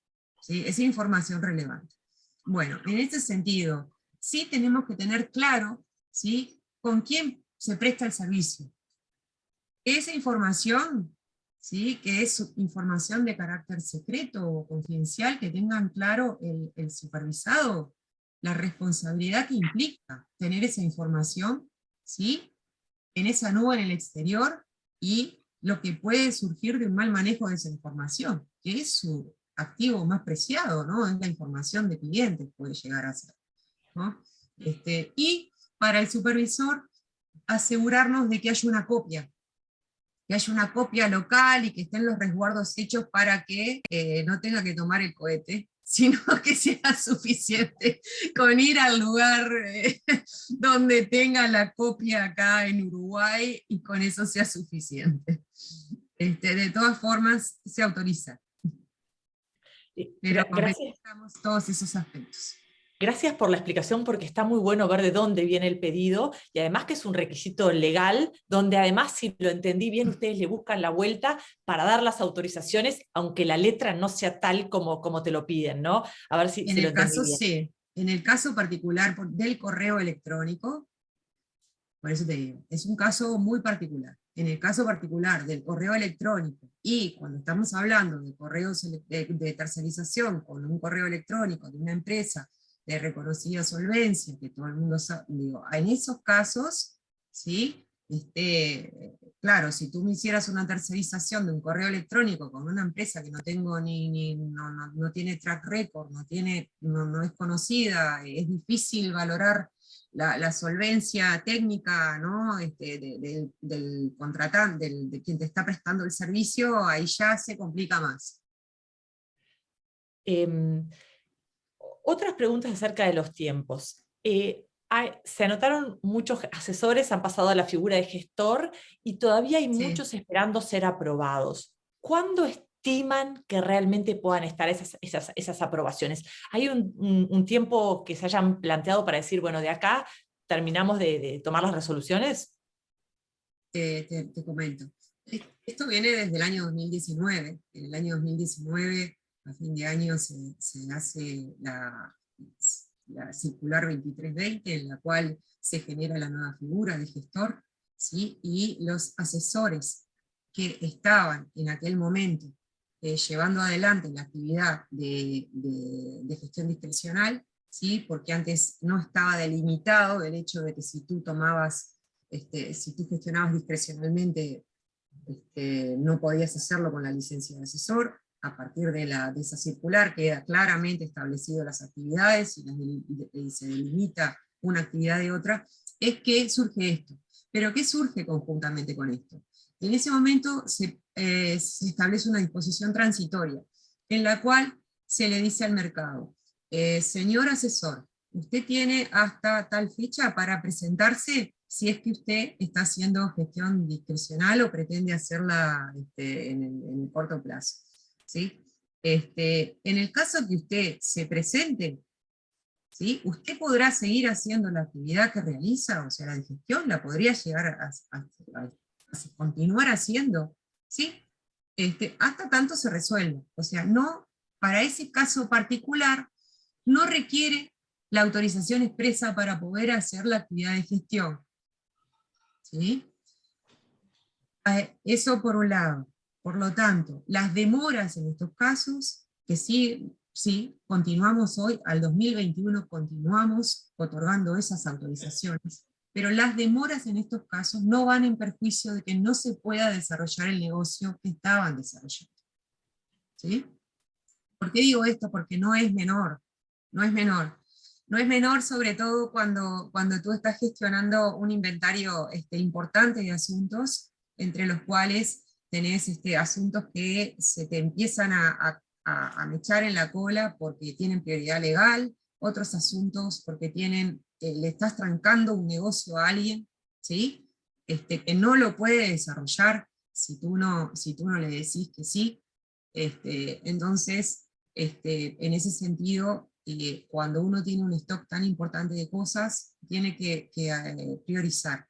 ¿sí? Es información relevante. Bueno, en este sentido, sí tenemos que tener claro, ¿sí?, con quién se presta el servicio. Esa información, ¿sí?, que es información de carácter secreto o confidencial, que tengan claro el supervisado, la responsabilidad que implica tener esa información, ¿sí?, en esa nube en el exterior, y lo que puede surgir de un mal manejo de esa información, que es su activo más preciado, ¿no? Es la información de clientes, puede llegar a ser, ¿no? Y para el supervisor, asegurarnos de que haya una copia local y que estén los resguardos hechos para que no tenga que tomar el cohete, sino que sea suficiente con ir al lugar donde tenga la copia acá en Uruguay, y con eso sea suficiente. De todas formas, se autoriza, pero Gracias. verificamos todos esos aspectos. Gracias por la explicación, porque está muy bueno ver de dónde viene el pedido, y además que es un requisito legal, donde además, si lo entendí bien, ustedes le buscan la vuelta para dar las autorizaciones, aunque la letra no sea tal como te lo piden, ¿no? A ver si En lo el entendí caso bien. C, en el caso particular del correo electrónico, por eso te digo, es un caso muy particular. En el caso particular del correo electrónico, y cuando estamos hablando de correos de tercerización con un correo electrónico de una empresa de reconocida solvencia, que todo el mundo sabe, digo, en esos casos, ¿sí? Claro, si tú me hicieras una tercerización de un correo electrónico con una empresa que no tengo no tiene track record, no es conocida, es difícil valorar la solvencia técnica, ¿no?, del contratante, de quien te está prestando el servicio, ahí ya se complica más. Otras preguntas acerca de los tiempos. Se anotaron muchos asesores, han pasado a la figura de gestor, y todavía hay Sí. muchos esperando ser aprobados. ¿Cuándo estiman que realmente puedan estar esas aprobaciones? ¿Hay un tiempo que se hayan planteado para decir, bueno, de acá terminamos de tomar las resoluciones? Te comento. Esto viene desde el año 2019. En el año 2019, a fin de año, se hace la circular 2320, en la cual se genera la nueva figura de gestor, ¿sí? Y los asesores que estaban en aquel momento llevando adelante la actividad de gestión discrecional, ¿sí?, porque antes no estaba delimitado el hecho de que si tú tomabas, si tú gestionabas discrecionalmente, no podías hacerlo con la licencia de asesor. A partir de esa circular queda claramente establecido las actividades y se delimita una actividad de otra. Es que surge esto. ¿Pero qué surge conjuntamente con esto? En ese momento se establece una disposición transitoria, en la cual se le dice al mercado, señor asesor, usted tiene hasta tal fecha para presentarse si es que usted está haciendo gestión discrecional o pretende hacerla en el corto plazo, ¿sí? En el caso que usted se presente, ¿sí?, usted podrá seguir haciendo la actividad que realiza, o sea, la de gestión, la podría llegar a continuar haciendo, ¿sí? Hasta tanto se resuelva. O sea, no, para ese caso particular, no requiere la autorización expresa para poder hacer la actividad de gestión, ¿sí? Eso por un lado. Por lo tanto, las demoras en estos casos, que sí, continuamos hoy, al 2021 continuamos otorgando esas autorizaciones, pero las demoras en estos casos no van en perjuicio de que no se pueda desarrollar el negocio que estaban desarrollando, ¿sí? ¿Por qué digo esto? Porque no es menor, no es menor. No es menor, sobre todo cuando tú estás gestionando un inventario importante de asuntos, entre los cuales tenés asuntos que se te empiezan a mechar en la cola porque tienen prioridad legal, otros asuntos porque le estás trancando un negocio a alguien, ¿sí? Que no lo puede desarrollar si tú no le decís que sí. Entonces, en ese sentido, cuando uno tiene un stock tan importante de cosas, tiene que priorizar.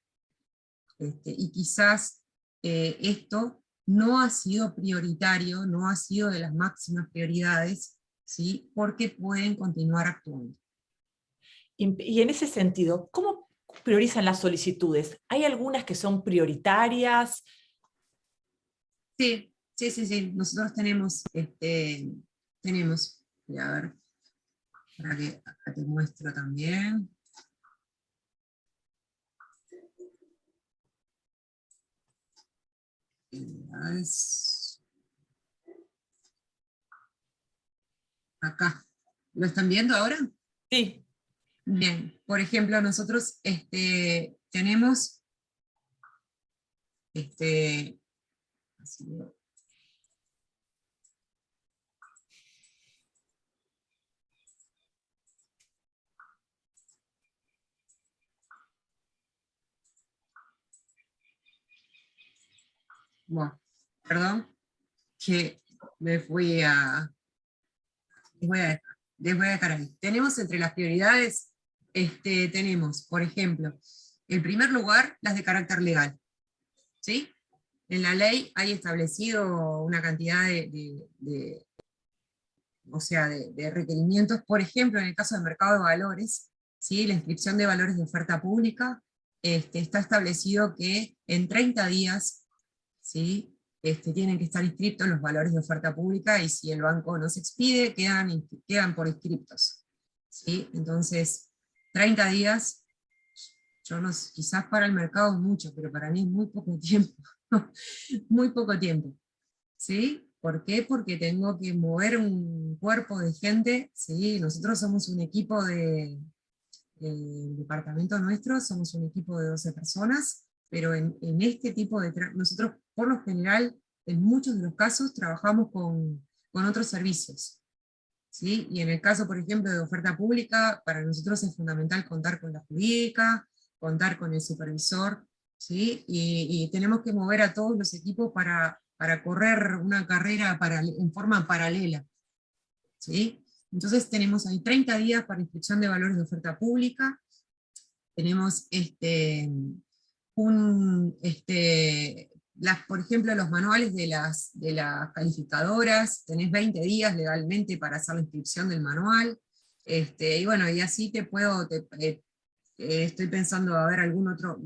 Y quizás esto no ha sido prioritario, no ha sido de las máximas prioridades, ¿sí? Porque pueden continuar actuando. Y en ese sentido, ¿cómo priorizan las solicitudes? ¿Hay algunas que son prioritarias? Sí, sí, sí, sí. Nosotros tenemos, a ver, para que acá te muestro también. Acá. ¿Lo están viendo ahora? Sí. Bien. Por ejemplo, nosotros tenemos, así lo- bueno, perdón, que me fui a, les voy a dejar, les voy a dejar ahí. Tenemos entre las prioridades, tenemos, por ejemplo, en primer lugar, las de carácter legal, ¿sí? En la ley hay establecido una cantidad o sea, de requerimientos, por ejemplo, en el caso del mercado de valores, ¿sí? La inscripción de valores de oferta pública, está establecido que en 30 días, ¿sí? Tienen que estar inscritos los valores de oferta pública, y si el banco no se expide, quedan por inscriptos, ¿sí? Entonces, 30 días, yo no sé, quizás para el mercado es mucho, pero para mí es muy poco tiempo, muy poco tiempo. ¿Sí? ¿Por qué? Porque tengo que mover un cuerpo de gente, ¿sí? Nosotros somos un equipo el departamento nuestro, somos un equipo de 12 personas, pero en este tipo nosotros por lo general, en muchos de los casos, trabajamos con otros servicios, ¿sí? Y en el caso, por ejemplo, de oferta pública, para nosotros es fundamental contar con la jurídica, contar con el supervisor, ¿sí? Y tenemos que mover a todos los equipos para correr una carrera en forma paralela, ¿sí? Entonces tenemos ahí 30 días para inscripción de valores de oferta pública, tenemos por ejemplo, los manuales de las calificadoras, tenés 20 días legalmente para hacer la inscripción del manual, y bueno, y así estoy pensando a ver algún otro,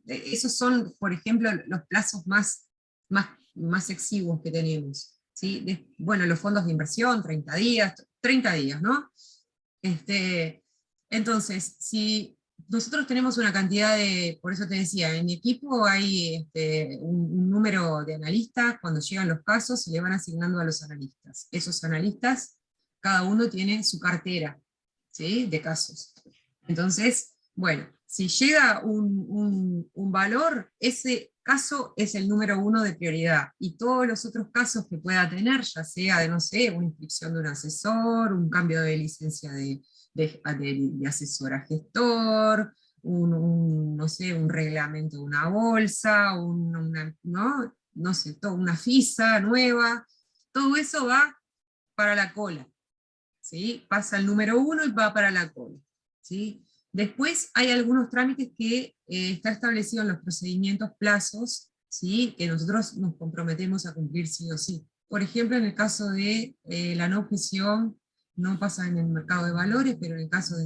esos son, por ejemplo, los plazos más exiguos que tenemos, ¿sí? Bueno, los fondos de inversión, 30 días, ¿no? Entonces, si nosotros tenemos una cantidad por eso te decía, en mi equipo hay un número de analistas, cuando llegan los casos se le van asignando a los analistas. Esos analistas, cada uno tiene su cartera, ¿sí? De casos. Entonces, bueno, si llega un valor, ese caso es el número uno de prioridad, y todos los otros casos que pueda tener, ya sea de, no sé, una inscripción de un asesor, un cambio de licencia de asesor a gestor, no sé, un reglamento de una bolsa, no sé, una FISA nueva, todo eso va para la cola, ¿sí? Pasa el número uno y va para la cola, ¿sí? Después hay algunos trámites que está establecido en los procedimientos plazos, ¿sí? Que nosotros nos comprometemos a cumplir sí o sí. Por ejemplo, en el caso de la no objeción, no pasa en el mercado de valores, pero en el caso de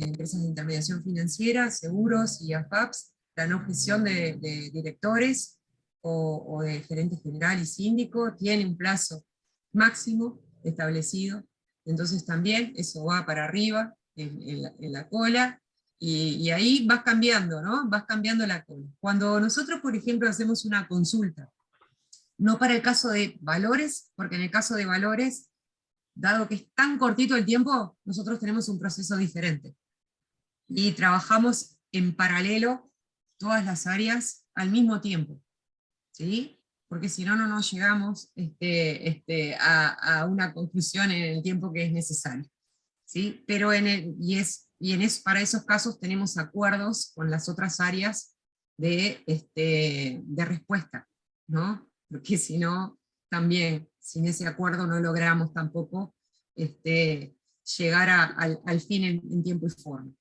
empresas de intermediación financiera, seguros y AFAPs, la no objeción de directores o de gerente general y síndico tiene un plazo máximo establecido, entonces también eso va para arriba en la cola, y ahí vas cambiando, ¿no? Vas cambiando la cola. Cuando nosotros, por ejemplo, hacemos una consulta, no para el caso de valores, porque en el caso de valores, dado que es tan cortito el tiempo, nosotros tenemos un proceso diferente. Y trabajamos en paralelo todas las áreas al mismo tiempo, ¿sí? Porque si no, no nos llegamos a una conclusión en el tiempo que es necesario, ¿sí? Pero para esos casos tenemos acuerdos con las otras áreas de respuesta, ¿no? Porque si no, también sin ese acuerdo no logramos tampoco llegar al fin en tiempo y forma.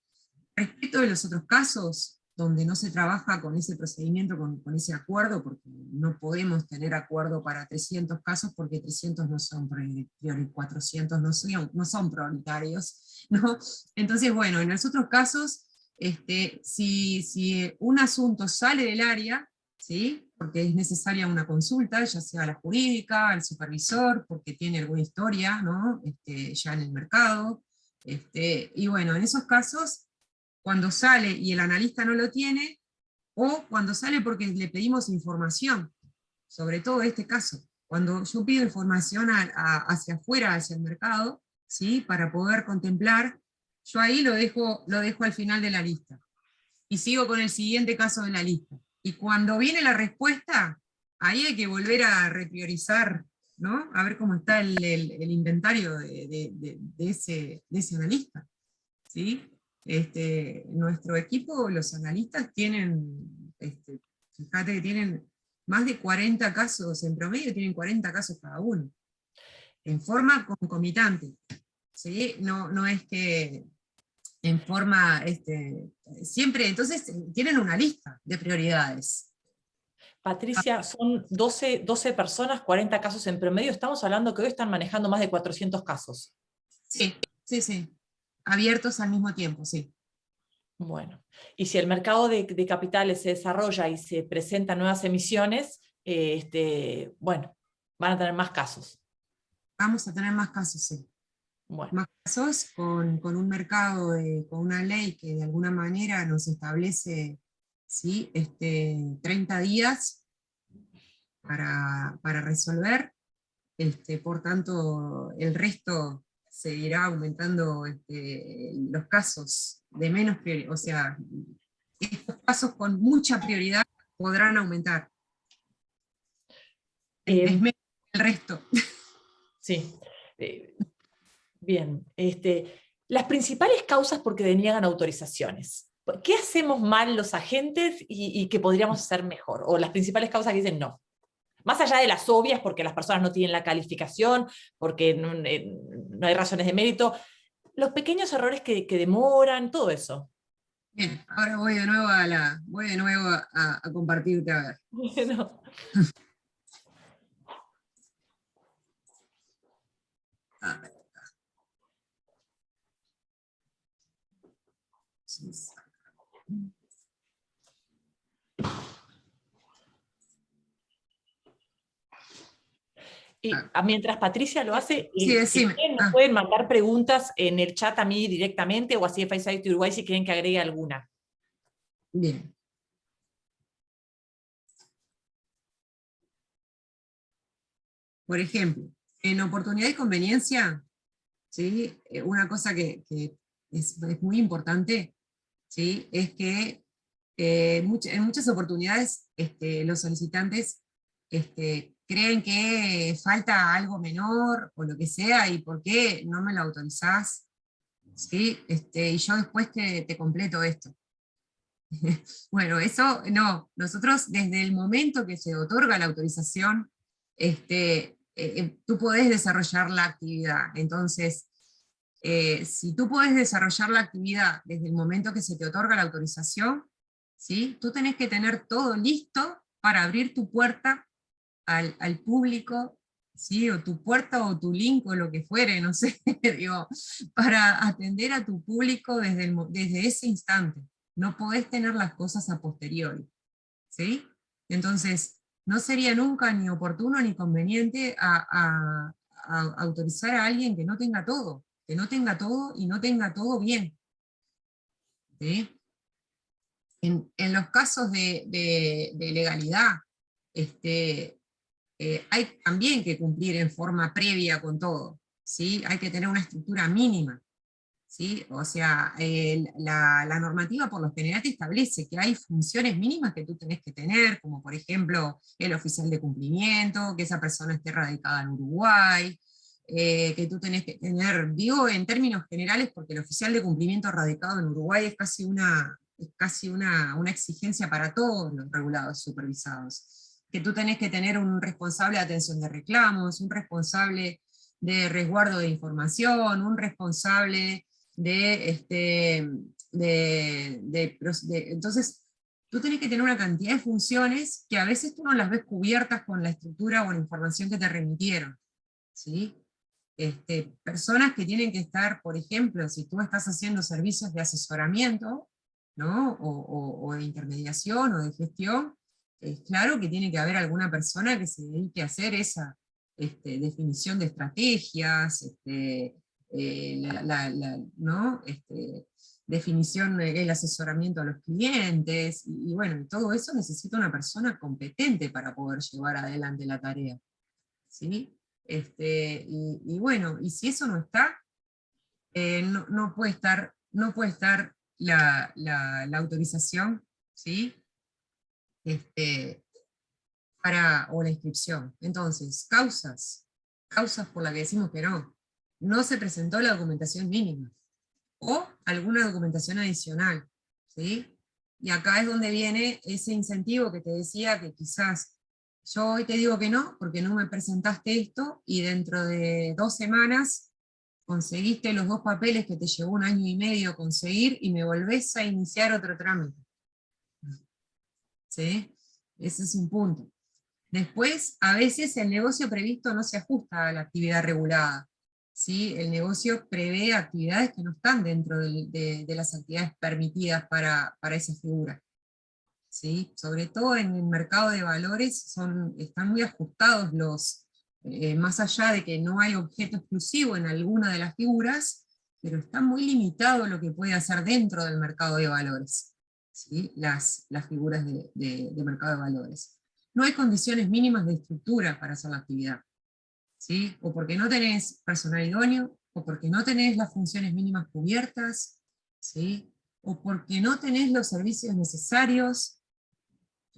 Respecto de los otros casos, donde no se trabaja con ese procedimiento, con ese acuerdo, porque no podemos tener acuerdo para 300 casos, porque 300 no son prioritarios, 400 no son prioritarios, ¿no? Entonces, bueno, en los otros casos, si un asunto sale del área, ¿sí? Porque es necesaria una consulta, ya sea a la jurídica, al supervisor, porque tiene alguna historia, ¿no? Ya en el mercado, y bueno, en esos casos, cuando sale y el analista no lo tiene, o cuando sale porque le pedimos información, sobre todo este caso, cuando yo pido información hacia afuera, hacia el mercado, ¿sí? Para poder contemplar, yo ahí lo dejo al final de la lista, y sigo con el siguiente caso de la lista. Y cuando viene la respuesta, ahí hay que volver a repriorizar, ¿no? A ver cómo está el inventario de ese analista, ¿sí? Nuestro equipo, los analistas tienen, fíjate que tienen más de 40 casos, en promedio tienen 40 casos cada uno, en forma concomitante, ¿sí? No es que en forma, siempre, entonces tienen una lista de prioridades. Patricia, son 12 personas, 40 casos en promedio. Estamos hablando que hoy están manejando más de 400 casos. Sí, sí, sí. Abiertos al mismo tiempo, sí. Bueno, y si el mercado de capitales se desarrolla y se presentan nuevas emisiones, bueno, van a tener más casos. Vamos a tener más casos, sí. Bueno, Más casos con un mercado, con una ley que de alguna manera nos establece, ¿sí? 30 días para resolver. Por tanto, el resto se irá aumentando, los casos de menos prioridad, o sea, estos casos con mucha prioridad podrán aumentar en eh, desmedro del resto. sí. Bien, las principales causas por que deniegan autorizaciones. ¿Qué hacemos mal los agentes y que podríamos hacer mejor? O las principales causas que dicen no. Más allá de las obvias, porque las personas no tienen la calificación, porque no hay razones de mérito, los pequeños errores que demoran, todo eso. Bien, ahora voy de nuevo a compartirte, a ver. Bueno, A ver. Sí, sí. y mientras Patricia lo hace, Sí, si decime. quieren, nos pueden mandar preguntas en el chat a mí directamente o a CFI Site Uruguay si quieren que agregue alguna. Bien. Por ejemplo, en oportunidad y conveniencia, ¿sí? Una cosa que es muy importante, ¿sí? Es que en muchas oportunidades los solicitantes creen que falta algo menor o lo que sea, y por qué no me lo autorizás, ¿sí? Y yo después te completo esto. Bueno, eso no. Nosotros desde el momento que se otorga la autorización, tú podés desarrollar la actividad. Entonces, si tú podés desarrollar la actividad desde el momento que se te otorga la autorización, ¿sí? Tú tenés que tener todo listo para abrir tu puerta al público, ¿sí? O tu puerta o tu link o lo que fuere, no sé, digo, para atender a tu público desde ese instante. No podés tener las cosas a posteriori, ¿sí? Entonces, no sería nunca ni oportuno ni conveniente a autorizar a alguien que no tenga todo, que no tenga todo y no tenga todo bien, ¿sí? En los casos de legalidad, hay también que cumplir en forma previa con todo, ¿sí? Hay que tener una estructura mínima, ¿sí? O sea, la normativa por lo general te establece que hay funciones mínimas que tú tenés que tener, como por ejemplo el oficial de cumplimiento, que esa persona esté radicada en Uruguay, que tú tenés que tener, digo en términos generales, porque el oficial de cumplimiento radicado en Uruguay es casi una exigencia para todos los regulados supervisados, que tú tenés que tener un responsable de atención de reclamos, un responsable de resguardo de información, un responsable entonces, tú tenés que tener una cantidad de funciones que a veces tú no las ves cubiertas con la estructura o la información que te remitieron, ¿sí? Personas que tienen que estar, por ejemplo, si tú estás haciendo servicios de asesoramiento, ¿no? O de intermediación o de gestión, es claro que tiene que haber alguna persona que se dedique a hacer esa definición de estrategias, ¿no? Definición del asesoramiento a los clientes, y bueno, todo eso necesita una persona competente para poder llevar adelante la tarea, ¿sí? Y bueno, y si eso no está, no puede estar, no puede estar la autorización, ¿sí? Este, o la inscripción. Entonces, causas por las que decimos que no se presentó la documentación mínima, o alguna documentación adicional, ¿sí? Y acá es donde viene ese incentivo que te decía, que quizás yo hoy te digo que no, porque no me presentaste esto, y dentro de 2 semanas conseguiste los 2 papeles que te llevó 1 año y medio conseguir, y me volvés a iniciar otro trámite. ¿Sí? Ese es un punto. Después, a veces el negocio previsto no se ajusta a la actividad regulada, ¿sí? El negocio prevé actividades que no están dentro de las actividades permitidas para esa figura, ¿sí? Sobre todo en el mercado de valores están muy ajustados más allá de que no hay objeto exclusivo en alguna de las figuras, pero está muy limitado lo que puede hacer dentro del mercado de valores, ¿sí? Las figuras de mercado de valores. No hay condiciones mínimas de estructura para hacer la actividad, ¿sí? O porque no tenés personal idóneo, o porque no tenés las funciones mínimas cubiertas, ¿sí? O porque no tenés los servicios necesarios.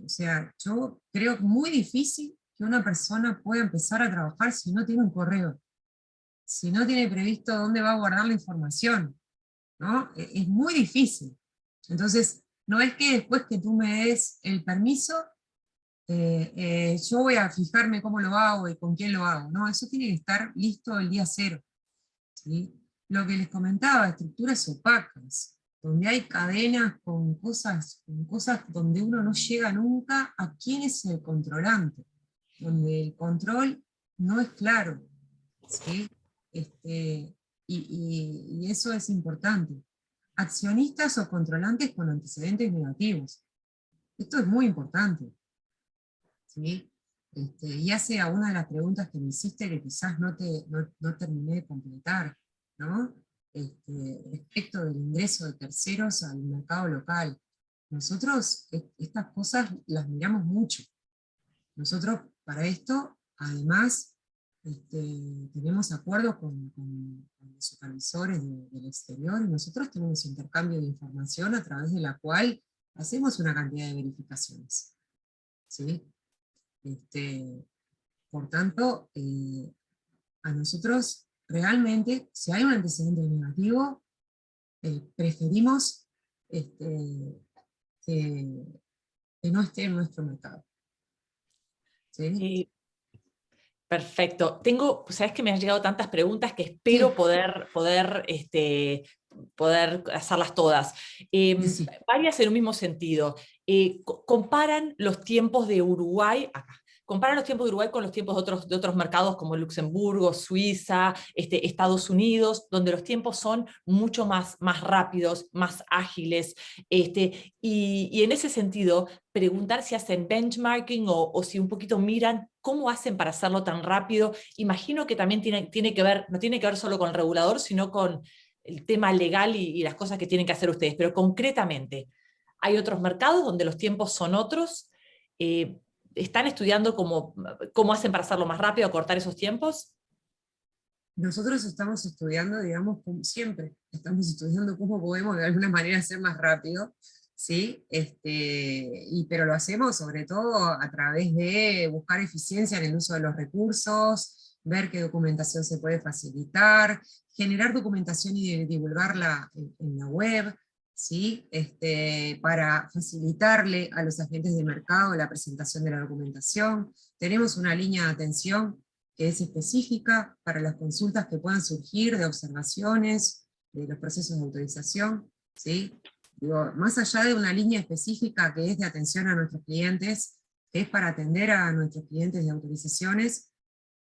O sea, yo creo muy difícil que una persona pueda empezar a trabajar si no tiene un correo, si no tiene previsto dónde va a guardar la información, ¿no? Es muy difícil. Entonces, no es que después que tú me des el permiso, yo voy a fijarme cómo lo hago y con quién lo hago. No, eso tiene que estar listo el día cero, ¿sí? Lo que les comentaba, estructuras opacas, donde hay cadenas con cosas donde uno no llega nunca a quién es el controlante, donde el control no es claro, ¿sí? Y eso es importante. Accionistas o controlantes con antecedentes negativos. Esto es muy importante, ¿sí? Y hace a una de las preguntas que me hiciste que quizás no terminé de completar, ¿no? Respecto del ingreso de terceros al mercado local. Nosotros estas cosas las miramos mucho. Nosotros para esto, además, tenemos acuerdos con los supervisores del exterior, y nosotros tenemos intercambio de información a través de la cual hacemos una cantidad de verificaciones, ¿sí? Por tanto, a nosotros realmente, si hay un antecedente negativo, preferimos que, que no esté en nuestro mercado, ¿sí? Perfecto. Sabes que me han llegado tantas preguntas que Sí, espero poder hacerlas todas. sí. Varias en un mismo sentido. Comparan los tiempos de Uruguay, acá, comparan los tiempos de Uruguay con los tiempos de otros mercados como Luxemburgo, Suiza, Estados Unidos, donde los tiempos son mucho más rápidos, más ágiles. Y en ese sentido, preguntar si hacen benchmarking o si un poquito miran cómo hacen para hacerlo tan rápido. Imagino que también tiene que ver, no tiene que ver solo con el regulador, sino con el tema legal y las cosas que tienen que hacer ustedes. Pero concretamente, hay otros mercados donde los tiempos son otros. ¿Están estudiando cómo hacen para hacerlo más rápido, acortar esos tiempos? Nosotros estamos estudiando, digamos, como siempre, estamos estudiando cómo podemos de alguna manera ser más rápido, ¿sí? Pero lo hacemos sobre todo a través de buscar eficiencia en el uso de los recursos, ver qué documentación se puede facilitar, generar documentación y divulgarla en la web, ¿sí? Para facilitarle a los agentes de mercado la presentación de la documentación. Tenemos una línea de atención que es específica para las consultas que puedan surgir de observaciones, de los procesos de autorización, ¿sí? Digo, más allá de una línea específica que es de atención a nuestros clientes, que es para atender a nuestros clientes de autorizaciones,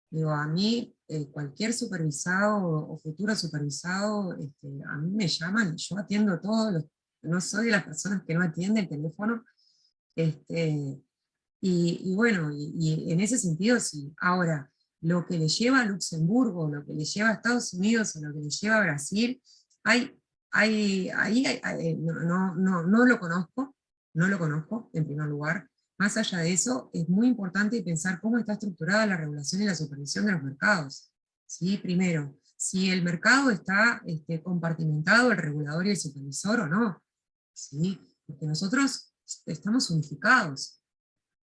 digo, a mí cualquier supervisado o futuro supervisado, a mí me llaman, yo atiendo todos los, no soy de las personas que no atiende el teléfono, este, y bueno, y en ese sentido sí. Ahora, lo que le lleva a Luxemburgo, lo que le lleva a Estados Unidos, o lo que le lleva a Brasil, hay, no lo conozco, no lo conozco en primer lugar. Más allá de eso, es muy importante pensar cómo está estructurada la regulación y la supervisión de los mercados. ¿Sí? Primero, si el mercado está compartimentado, el regulador y el supervisor o no. ¿Sí? Porque nosotros estamos unificados.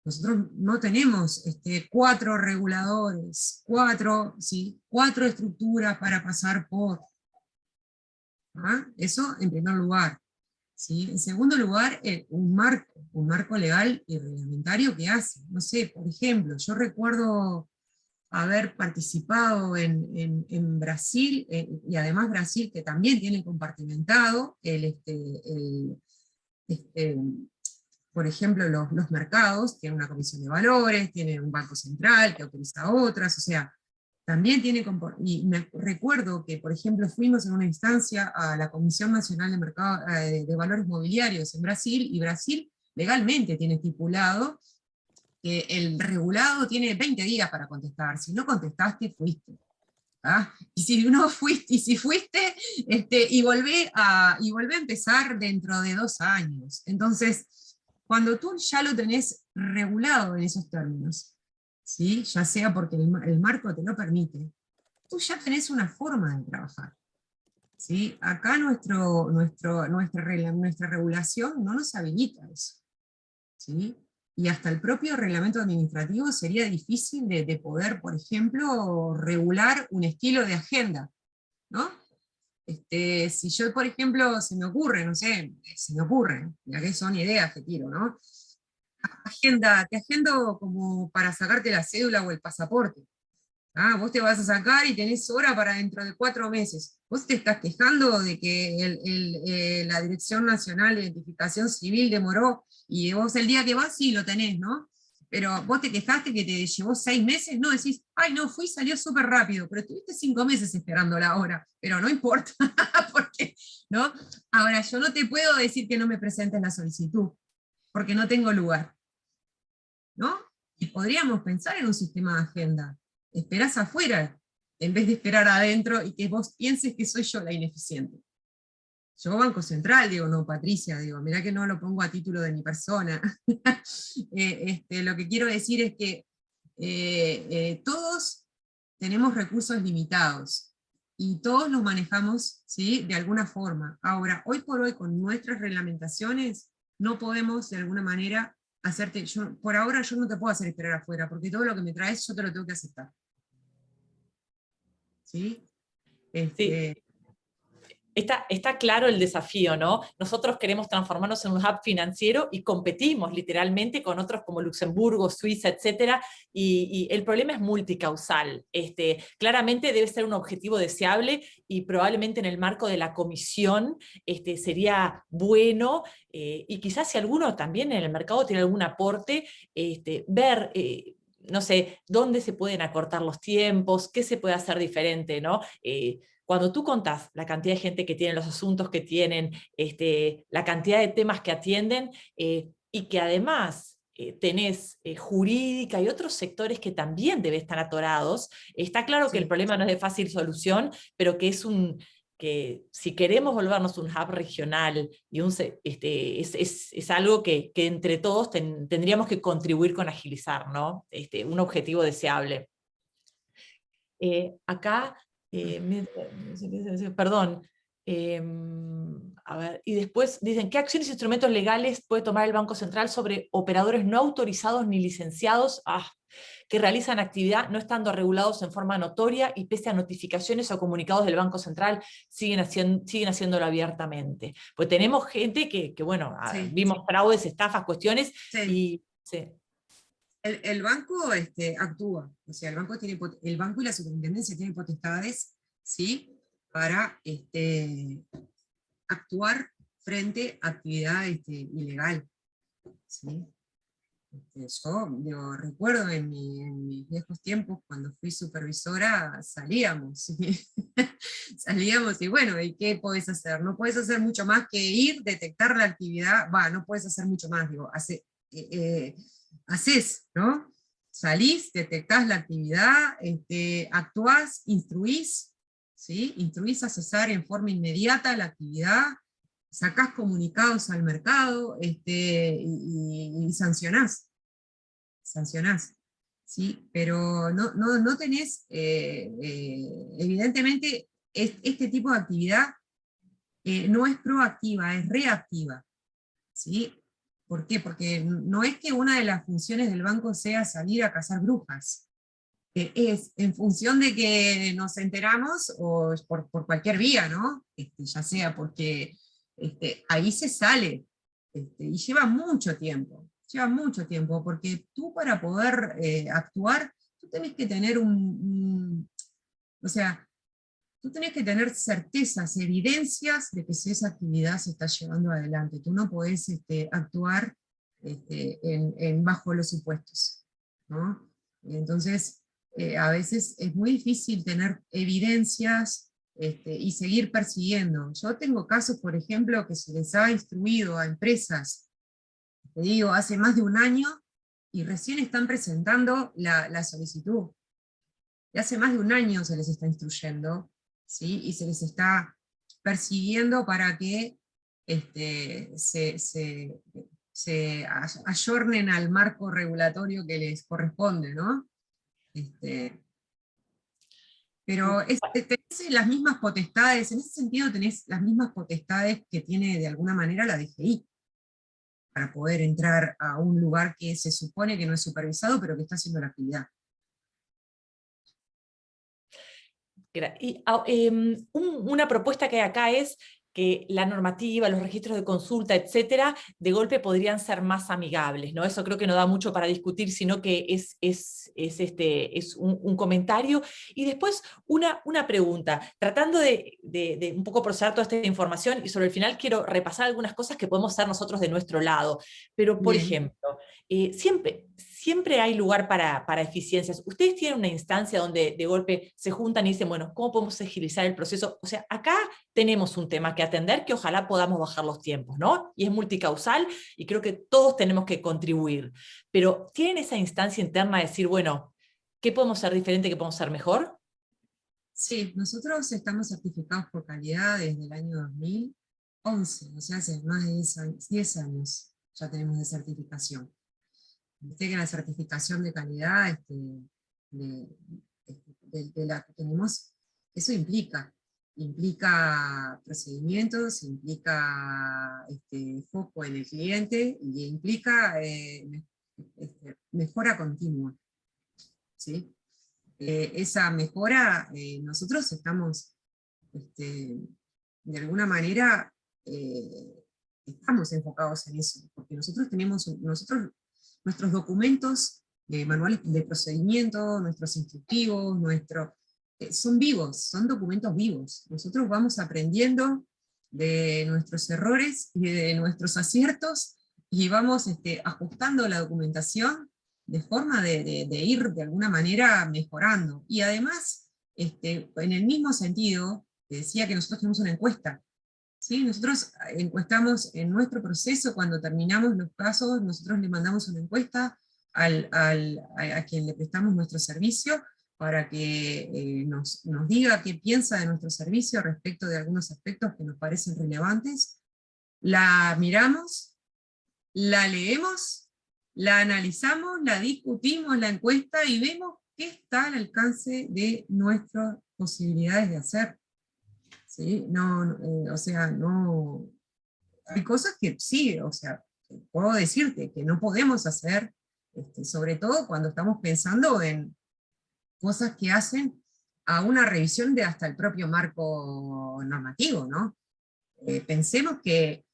Nosotros no tenemos 4 reguladores, 4, ¿sí? 4 estructuras para pasar por. ¿Ah? Eso en primer lugar. ¿Sí? En segundo lugar, un marco legal y reglamentario que hace. No sé, por ejemplo, yo recuerdo haber participado en Brasil, y además Brasil que también tiene compartimentado este, por ejemplo, los mercados, tienen una comisión de valores, tienen un banco central que autoriza a otras, o sea, también tiene, y me recuerdo que, por ejemplo, fuimos en una instancia a la Comisión Nacional de, Mercado, de Valores Mobiliarios en Brasil, y Brasil legalmente tiene estipulado que el regulado tiene 20 días para contestar, si no contestaste, fuiste. ¿Ah? Y si no fuiste, y si fuiste, volvé a empezar dentro de 2 años. Entonces, cuando tú ya lo tenés regulado en esos términos, ¿sí? Ya sea porque el marco te lo permite, tú ya tenés una forma de trabajar. ¿Sí? Acá nuestra regulación no nos habilita eso. ¿Sí? Y hasta el propio reglamento administrativo sería difícil de poder, por ejemplo, regular un estilo de agenda, ¿no? Si yo, por ejemplo, se me ocurre, no sé, se me ocurre, ya que son ideas que tiro, ¿no? Te agendo como para sacarte la cédula o el pasaporte. Ah, vos te vas a sacar y tenés hora para dentro de 4 meses. Vos te estás quejando de que la Dirección Nacional de Identificación Civil demoró, y vos el día que vas sí lo tenés, ¿no? Pero vos te quejaste que te llevó 6 meses, no, decís, ay no, fui y salió súper rápido, pero estuviste 5 meses esperando la hora, pero no importa, porque, ¿no? Ahora, yo no te puedo decir que no me presentes la solicitud, porque no tengo lugar, ¿no? Y podríamos pensar en un sistema de agenda. Esperás afuera, en vez de esperar adentro y que vos pienses que soy yo la ineficiente. Yo Banco Central, digo, no, Patricia, digo, mirá que no lo pongo a título de mi persona. Lo que quiero decir es que todos tenemos recursos limitados, y todos los manejamos, ¿sí? De alguna forma. Ahora, hoy por hoy, con nuestras reglamentaciones, no podemos de alguna manera hacerte, por ahora yo no te puedo hacer esperar afuera, porque todo lo que me traes yo te lo tengo que aceptar. ¿Sí? Sí, está claro el desafío, ¿no? Nosotros queremos transformarnos en un hub financiero y competimos literalmente con otros como Luxemburgo, Suiza, etcétera, y el problema es multicausal. Claramente debe ser un objetivo deseable, y probablemente en el marco de la comisión sería bueno, y quizás si alguno también en el mercado tiene algún aporte, ver no sé, dónde se pueden acortar los tiempos, qué se puede hacer diferente, ¿no? Cuando tú contás la cantidad de gente que tiene, los asuntos que tienen, la cantidad de temas que atienden, y que además tenés jurídica y otros sectores que también deben estar atorados, está claro que el Sí. problema no es de fácil solución, pero que si queremos volvernos un hub regional, y es algo que entre todos tendríamos que contribuir con agilizar, ¿no? Un objetivo deseable. Acá, perdón, a ver, y después dicen, ¿qué acciones e instrumentos legales puede tomar el Banco Central sobre operadores no autorizados ni licenciados que realizan actividad no estando regulados en forma notoria y pese a notificaciones o comunicados del Banco Central siguen haciéndolo abiertamente? Pues tenemos gente que bueno, Sí. vimos fraudes, estafas, cuestiones, Sí. y... Sí. El banco actúa, o sea, el banco y la superintendencia tienen potestades, ¿sí? Para actuar frente a actividad ilegal. ¿Sí? Yo recuerdo en mis viejos tiempos, cuando fui supervisora, salíamos, ¿sí? Salíamos y bueno, ¿y qué podés hacer? No podés hacer mucho más que ir, detectar la actividad, no podés hacer mucho más, digo, haces, ¿no? Salís, detectás la actividad, actuás, instruís, ¿sí? Instruís a cesar en forma inmediata la actividad, sacás comunicados al mercado, y sancionás, ¿sí? Pero no tenés, evidentemente, este tipo de actividad no es proactiva, es reactiva, ¿sí? ¿Por qué? Porque no es que una de las funciones del banco sea salir a cazar brujas, es en función de que nos enteramos, o por cualquier vía, ¿no? Ya sea porque ahí se sale, y lleva mucho tiempo, porque tú para poder actuar, tú tenés que tener o sea, tú tenés que tener certezas, evidencias de que esa actividad se está llevando adelante. Tú no podés actuar bajo los supuestos, ¿no? Entonces, a veces es muy difícil tener evidencias y seguir persiguiendo. Yo tengo casos, por ejemplo, que se les ha instruido a empresas, te digo, hace más de un año, y recién están presentando la solicitud. Y hace más de un año se les está instruyendo, ¿sí? Y se les está persiguiendo para que se ayornen al marco regulatorio que les corresponde, ¿no? Este, pero tenés las mismas potestades, en ese sentido tenés las mismas potestades que tiene de alguna manera la DGI, para poder entrar a un lugar que se supone que no es supervisado, pero que está haciendo la actividad. Una propuesta que hay acá es que la normativa, los registros de consulta, etcétera, de golpe podrían ser más amigables, ¿no? Eso creo que no da mucho para discutir, sino que es un comentario. Y después una pregunta, tratando de un poco procesar toda esta información, y sobre el final quiero repasar algunas cosas que podemos hacer nosotros de nuestro lado. Pero, por Bien. ejemplo, siempre hay lugar para eficiencias. Ustedes tienen una instancia donde de golpe se juntan y dicen, bueno, ¿cómo podemos agilizar el proceso? O sea, acá tenemos un tema que atender que ojalá podamos bajar los tiempos, ¿no? Y es multicausal y creo que todos tenemos que contribuir. Pero ¿tienen esa instancia interna de decir, bueno, ¿qué podemos hacer diferente, qué podemos hacer mejor? Sí, nosotros estamos certificados por calidad desde el año 2011, o sea, hace más de 10 años ya tenemos de certificación. Viste que la certificación de calidad de, de la que tenemos, eso implica procedimientos, implica foco en el cliente, y implica mejora continua, ¿sí? Esa mejora, nosotros estamos, de alguna manera, estamos enfocados en eso, porque nuestros documentos, manuales de procedimiento, nuestros instructivos, son vivos, son documentos vivos. Nosotros vamos aprendiendo de nuestros errores y de nuestros aciertos, y vamos ajustando la documentación de forma de ir de alguna manera mejorando. Y además, en el mismo sentido, te decía que nosotros tenemos una encuesta, ¿sí? Nosotros encuestamos en nuestro proceso, cuando terminamos los casos, nosotros le mandamos una encuesta a quien le prestamos nuestro servicio, para que nos diga qué piensa de nuestro servicio respecto de algunos aspectos que nos parecen relevantes. La miramos, la leemos, la analizamos, la discutimos, la encuesta, y vemos qué está al alcance de nuestras posibilidades de hacer. ¿Sí? O sea, no, hay cosas que sí, o sea, puedo decirte que no podemos hacer, sobre todo cuando estamos pensando en cosas que hacen a una revisión de hasta el propio marco normativo, ¿no? Pensemos que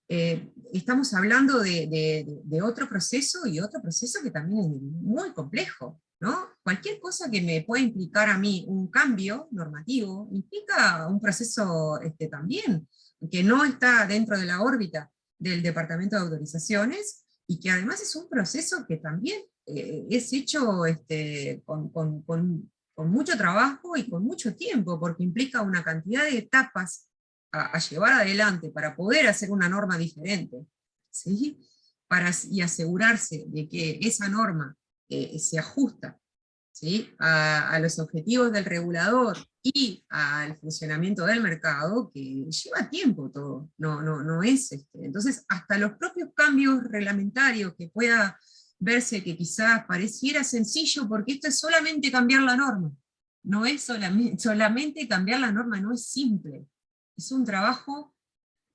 estamos hablando de otro proceso, y otro proceso que también es muy complejo, ¿no? cualquier cosa que me pueda implicar a mí un cambio normativo, implica un proceso también, que no está dentro de la órbita del Departamento de Autorizaciones, y que además es un proceso que también es hecho con mucho trabajo y con mucho tiempo, porque implica una cantidad de etapas a llevar adelante para poder hacer una norma diferente, ¿sí? Y asegurarse de que esa norma se ajusta, ¿sí?, a los objetivos del regulador y al funcionamiento del mercado, que lleva tiempo todo, no es entonces hasta los propios cambios reglamentarios que pueda verse que quizás pareciera sencillo, porque esto es solamente cambiar la norma, no es solamente cambiar la norma, no es simple, es un trabajo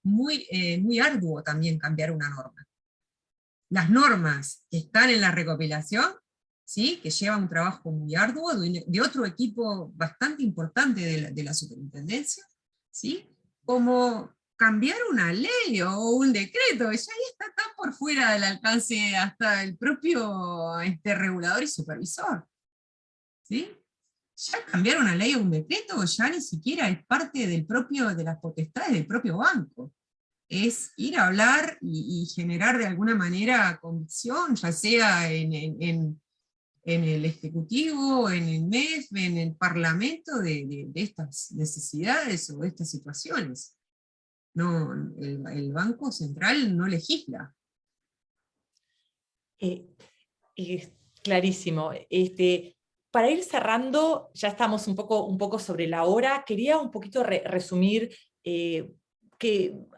muy arduo también cambiar una norma. Las normas que están en la recopilación, ¿sí?, que lleva un trabajo muy arduo, de otro equipo bastante importante de la superintendencia, ¿sí?, como cambiar una ley o un decreto, ya ahí está tan por fuera del alcance hasta el propio regulador y supervisor, ¿sí? Ya cambiar una ley o un decreto ya ni siquiera es parte de las potestades del propio banco. Es ir a hablar y generar de alguna manera convicción, ya sea en el Ejecutivo, en el MEF, en el Parlamento, de estas necesidades o de estas situaciones. No, el Banco Central no legisla. Eh, Clarísimo. Para ir cerrando, ya estamos un poco sobre la hora, quería un poquito resumir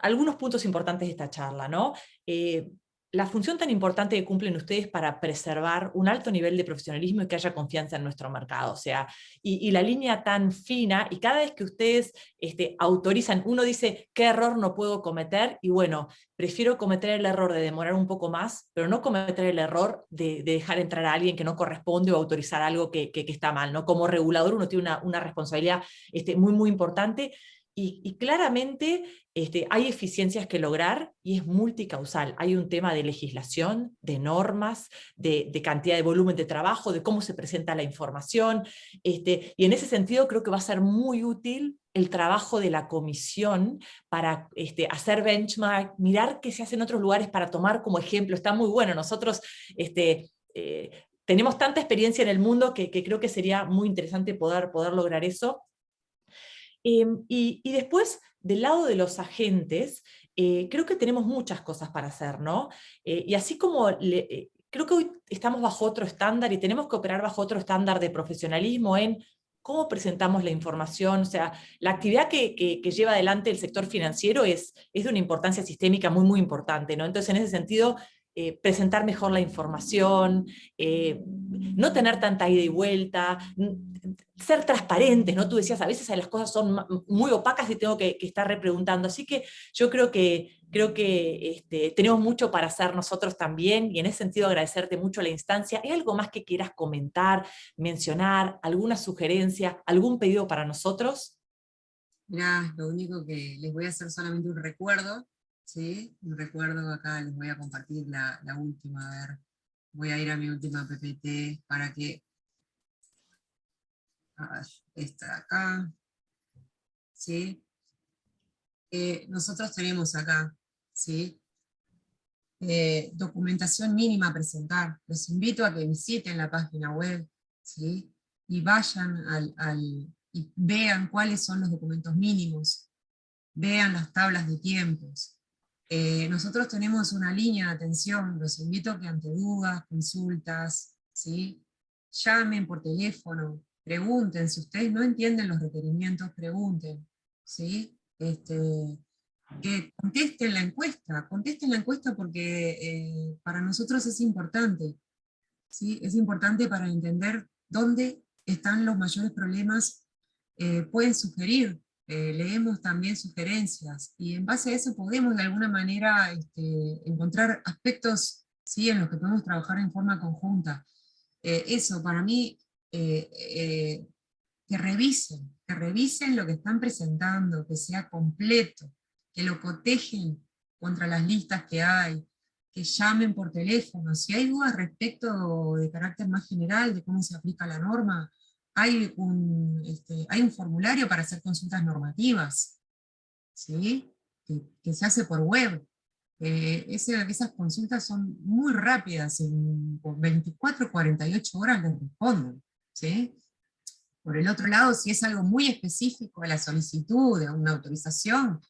algunos puntos importantes de esta charla, ¿no? La función tan importante que cumplen ustedes para preservar un alto nivel de profesionalismo y que haya confianza en nuestro mercado, o sea, y la línea tan fina, y cada vez que ustedes autorizan, uno dice, ¿qué error no puedo cometer? Y bueno, prefiero cometer el error de demorar un poco más, pero no cometer el error de dejar entrar a alguien que no corresponde o autorizar algo que está mal, ¿no? Como regulador uno tiene una responsabilidad muy importante, y claramente hay eficiencias que lograr y es multicausal. Hay un tema de legislación, de normas, de cantidad de volumen de trabajo, de cómo se presenta la información, y en ese sentido creo que va a ser muy útil el trabajo de la comisión para hacer benchmark, mirar qué se hace en otros lugares para tomar como ejemplo. Está muy bueno. Nosotros tenemos tanta experiencia en el mundo que creo que sería muy interesante poder lograr eso. Y después, del lado de los agentes, creo que tenemos muchas cosas para hacer, ¿no? Y así como creo que hoy estamos bajo otro estándar y tenemos que operar bajo otro estándar de profesionalismo en cómo presentamos la información, o sea, la actividad que lleva adelante el sector financiero es de una importancia sistémica muy importante, ¿no? Entonces, en ese sentido, presentar mejor la información, no tener tanta ida y vuelta, ser transparentes, ¿no? Tú decías, a veces las cosas son muy opacas y tengo que estar repreguntando, así que yo creo que tenemos mucho para hacer nosotros también, y en ese sentido agradecerte mucho la instancia. ¿Hay algo más que quieras comentar, mencionar, alguna sugerencia, algún pedido para nosotros? Mirá, lo único que les voy a hacer solamente un recuerdo, ¿sí? Un recuerdo, acá les voy a compartir la última, a ver, voy a ir a mi última PPT para que, esta de acá, ¿sí? Nosotros tenemos acá, ¿sí? Documentación mínima a presentar. Los invito a que visiten la página web, ¿sí?, y vayan y vean cuáles son los documentos mínimos, vean las tablas de tiempos. Nosotros tenemos una línea de atención, los invito a que ante dudas, consultas, ¿sí?, llamen por teléfono, pregunten, si ustedes no entienden los requerimientos, pregunten, ¿sí? Que contesten la encuesta porque para nosotros es importante, ¿sí? Es importante para entender dónde están los mayores problemas. Pueden sugerir, leemos también sugerencias, y en base a eso podemos de alguna manera encontrar aspectos, ¿sí?, en los que podemos trabajar en forma conjunta. Eso para mí, que revisen lo que están presentando, que sea completo, que lo cotejen contra las listas que hay, que llamen por teléfono. Si hay dudas respecto de carácter más general de cómo se aplica la norma, hay un formulario para hacer consultas normativas, ¿sí? Que se hace por web. Esas consultas son muy rápidas, en 24, 48 horas les responden, ¿sí? Por el otro lado, si es algo muy específico a la solicitud de una autorización,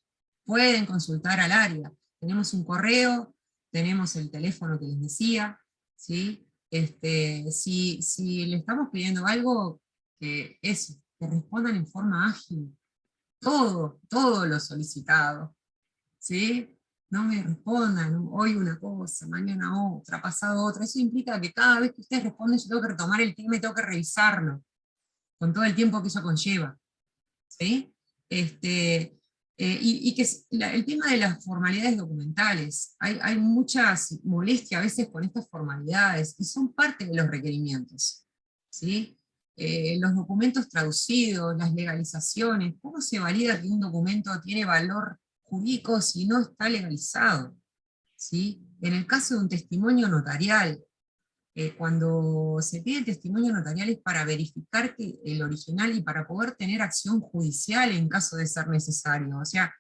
pueden consultar al área. Tenemos un correo, tenemos el teléfono que les decía, ¿sí? Si le estamos pidiendo algo, que respondan en forma ágil, todo lo solicitado, ¿sí? No me respondan, hoy una cosa, mañana otra, pasado otra. Eso implica que cada vez que ustedes responden yo tengo que retomar el tema y tengo que revisarlo, con todo el tiempo que eso conlleva, ¿sí? Y que el tema de las formalidades documentales, hay mucha molestia a veces con estas formalidades, y son parte de los requerimientos, ¿sí? Los documentos traducidos, las legalizaciones, ¿cómo se valida que un documento tiene valor jurídico si no está legalizado? ¿Sí? En el caso de un testimonio notarial, cuando se pide el testimonio notarial es para verificar que el original y para poder tener acción judicial en caso de ser necesario. O sea,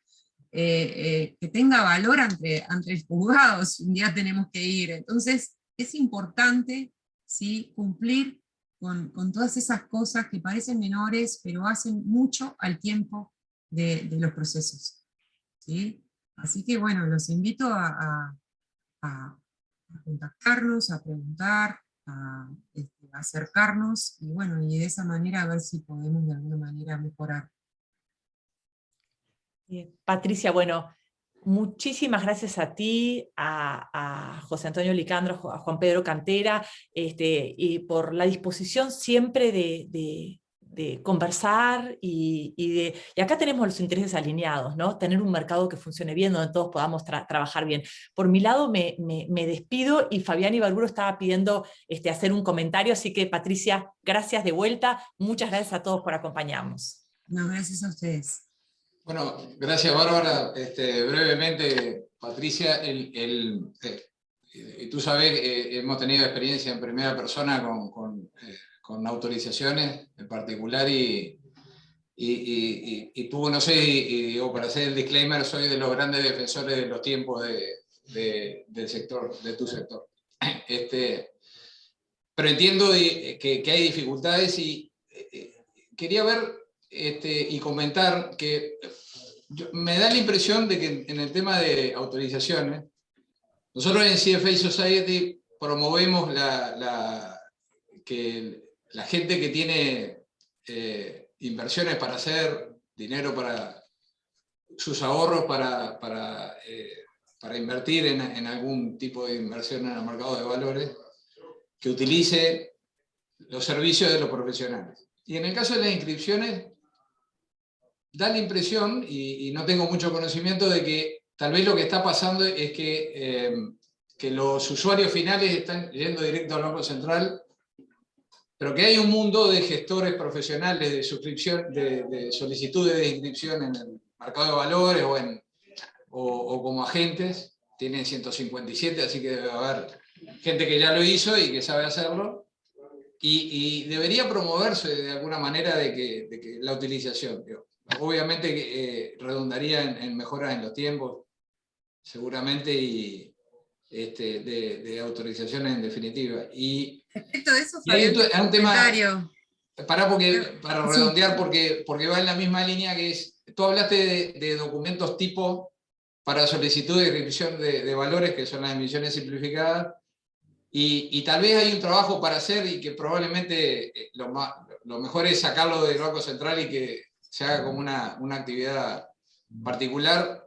que tenga valor ante el juzgado si un día tenemos que ir. Entonces, es importante, ¿sí?, cumplir con todas esas cosas que parecen menores, pero hacen mucho al tiempo de los procesos, ¿sí? Así que bueno, los invito a contactarnos, a preguntar, a acercarnos, y bueno, y de esa manera a ver si podemos de alguna manera mejorar. Bien. Patricia, bueno, muchísimas gracias a ti, a José Antonio Licandro, a Juan Pedro Cantera, y por la disposición siempre de conversar, y acá tenemos los intereses alineados, ¿no? Tener un mercado que funcione bien, donde todos podamos trabajar bien. Por mi lado me despido, y Fabián Ibarburu estaba pidiendo hacer un comentario, así que Patricia, gracias de vuelta, muchas gracias a todos por acompañarnos. No, gracias a ustedes. Bueno, gracias Bárbara. Brevemente, Patricia, tú sabes que hemos tenido experiencia en primera persona con autorizaciones en particular, y tú, no sé, digo, para hacer el disclaimer, soy de los grandes defensores de los tiempos del sector, de tu sector. Pero entiendo que hay dificultades, y quería ver y comentar que me da la impresión de que en el tema de autorizaciones, nosotros en CFA Society promovemos que la gente que tiene inversiones para hacer dinero, para sus ahorros, para invertir en algún tipo de inversión en el mercado de valores, que utilice los servicios de los profesionales. Y en el caso de las inscripciones, da la impresión, y no tengo mucho conocimiento, de que tal vez lo que está pasando es que los usuarios finales están yendo directo al Banco Central, pero que hay un mundo de gestores profesionales de suscripción, de solicitudes de inscripción en el mercado de valores o como agentes. Tienen 157, así que debe haber gente que ya lo hizo y que sabe hacerlo. Y debería promoverse de alguna manera de que la utilización. Obviamente redundaría en mejoras en los tiempos, seguramente, y de autorizaciones en definitiva. Respecto de eso, hay Fabián, un tema, para sí, redondear, porque va en la misma línea, que es, tú hablaste de documentos tipo para solicitud de inscripción de valores, que son las emisiones simplificadas, y tal vez hay un trabajo para hacer, y que probablemente lo mejor es sacarlo del Banco Central y que se haga como una actividad particular.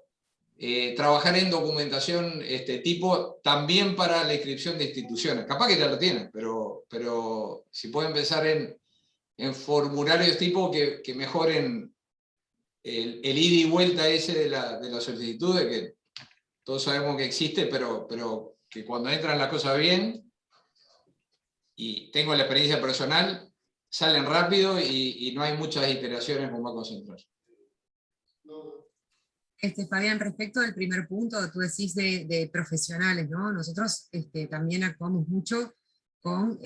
Trabajar en documentación tipo también para la inscripción de instituciones. Capaz que ya lo tienen, pero si pueden pensar en formularios tipo que mejoren el ida y vuelta ese de las solicitudes, que todos sabemos que existe, pero que cuando entran las cosas bien, y tengo la experiencia personal, salen rápido y no hay muchas iteraciones con Banco Central. Fabián, respecto del primer punto, tú decís de profesionales, ¿no? Nosotros también actuamos mucho con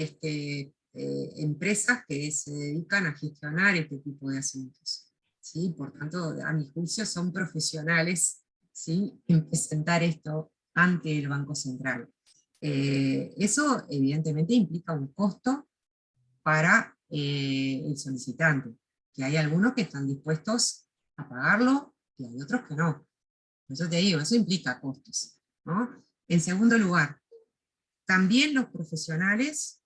empresas que se dedican a gestionar este tipo de asuntos, ¿sí? Por tanto, a mi juicio son profesionales, ¿sí?, en presentar esto ante el Banco Central. Eso evidentemente implica un costo para el solicitante, que hay algunos que están dispuestos a pagarlo y hay otros que no. Por eso te digo, eso implica costos, ¿no? En segundo lugar, también los profesionales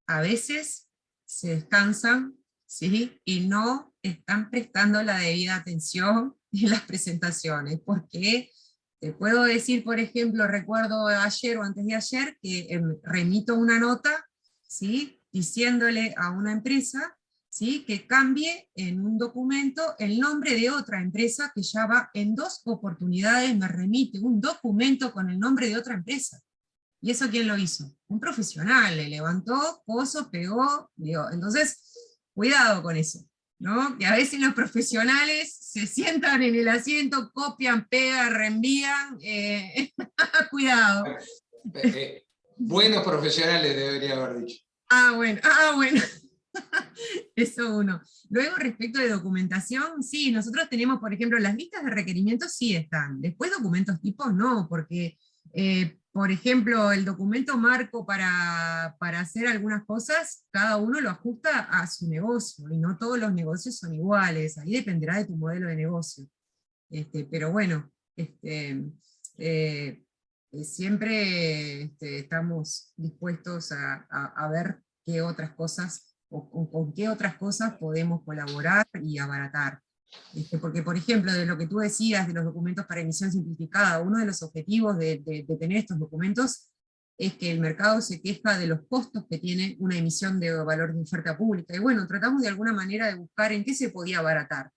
a veces se descansan, ¿sí?, y no están prestando la debida atención en las presentaciones, porque te puedo decir, por ejemplo, recuerdo ayer o antes de ayer que remito una nota, ¿sí?, diciéndole a una empresa, ¿sí?, que cambie en un documento el nombre de otra empresa que ya va en 2 oportunidades, me remite un documento con el nombre de otra empresa. ¿Y eso quién lo hizo? Un profesional, le levantó, puso, pegó, digo, entonces, cuidado con eso, ¿no? Que a veces los profesionales se sientan en el asiento, copian, pegan, reenvían, cuidado. Buenos profesionales debería haber dicho. Bueno. Eso uno. Luego, respecto de documentación, sí, nosotros tenemos, por ejemplo, las listas de requerimientos sí están. Después documentos tipos no, porque, por ejemplo, el documento marco para hacer algunas cosas, cada uno lo ajusta a su negocio, y no todos los negocios son iguales, ahí dependerá de tu modelo de negocio. Pero bueno, siempre estamos dispuestos a ver qué otras cosas, o con qué otras cosas podemos colaborar y abaratar. Porque, por ejemplo, de lo que tú decías de los documentos para emisión simplificada, uno de los objetivos de tener estos documentos es que el mercado se queja de los costos que tiene una emisión de valor de oferta pública. Y bueno, tratamos de alguna manera de buscar en qué se podía abaratar,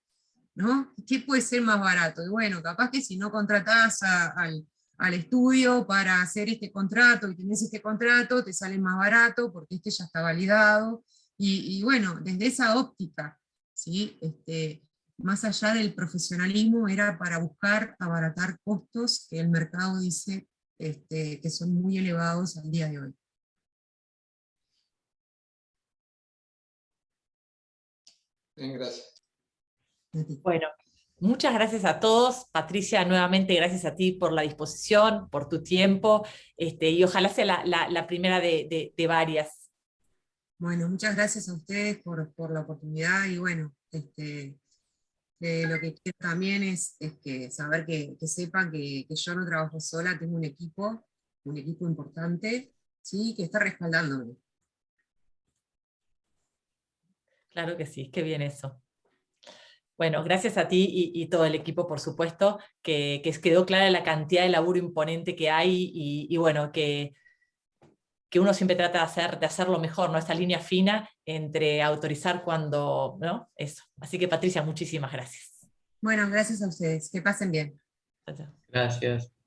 ¿no? ¿Qué puede ser más barato? Y bueno, capaz que si no contratás al estudio para hacer este contrato y tenés este contrato, te sale más barato porque este ya está validado. Y bueno, desde esa óptica, ¿sí?, más allá del profesionalismo, era para buscar abaratar costos que el mercado dice que son muy elevados al día de hoy. Bien, gracias. Bueno, muchas gracias a todos. Patricia, nuevamente gracias a ti por la disposición, por tu tiempo, y ojalá sea la primera de varias. Bueno, muchas gracias a ustedes por la oportunidad, y bueno, lo que quiero también es que saber que sepan que yo no trabajo sola, tengo un equipo importante, ¿sí?, que está respaldándome. Claro que sí, qué bien eso. Bueno, gracias a ti y todo el equipo, por supuesto, que quedó clara la cantidad de laburo imponente que hay, y bueno, que uno siempre trata de hacerlo mejor, ¿no? Esa línea fina entre autorizar cuando, ¿no? Eso. Así que, Patricia, muchísimas gracias. Bueno, gracias a ustedes, que pasen bien. Chao, chao. Gracias.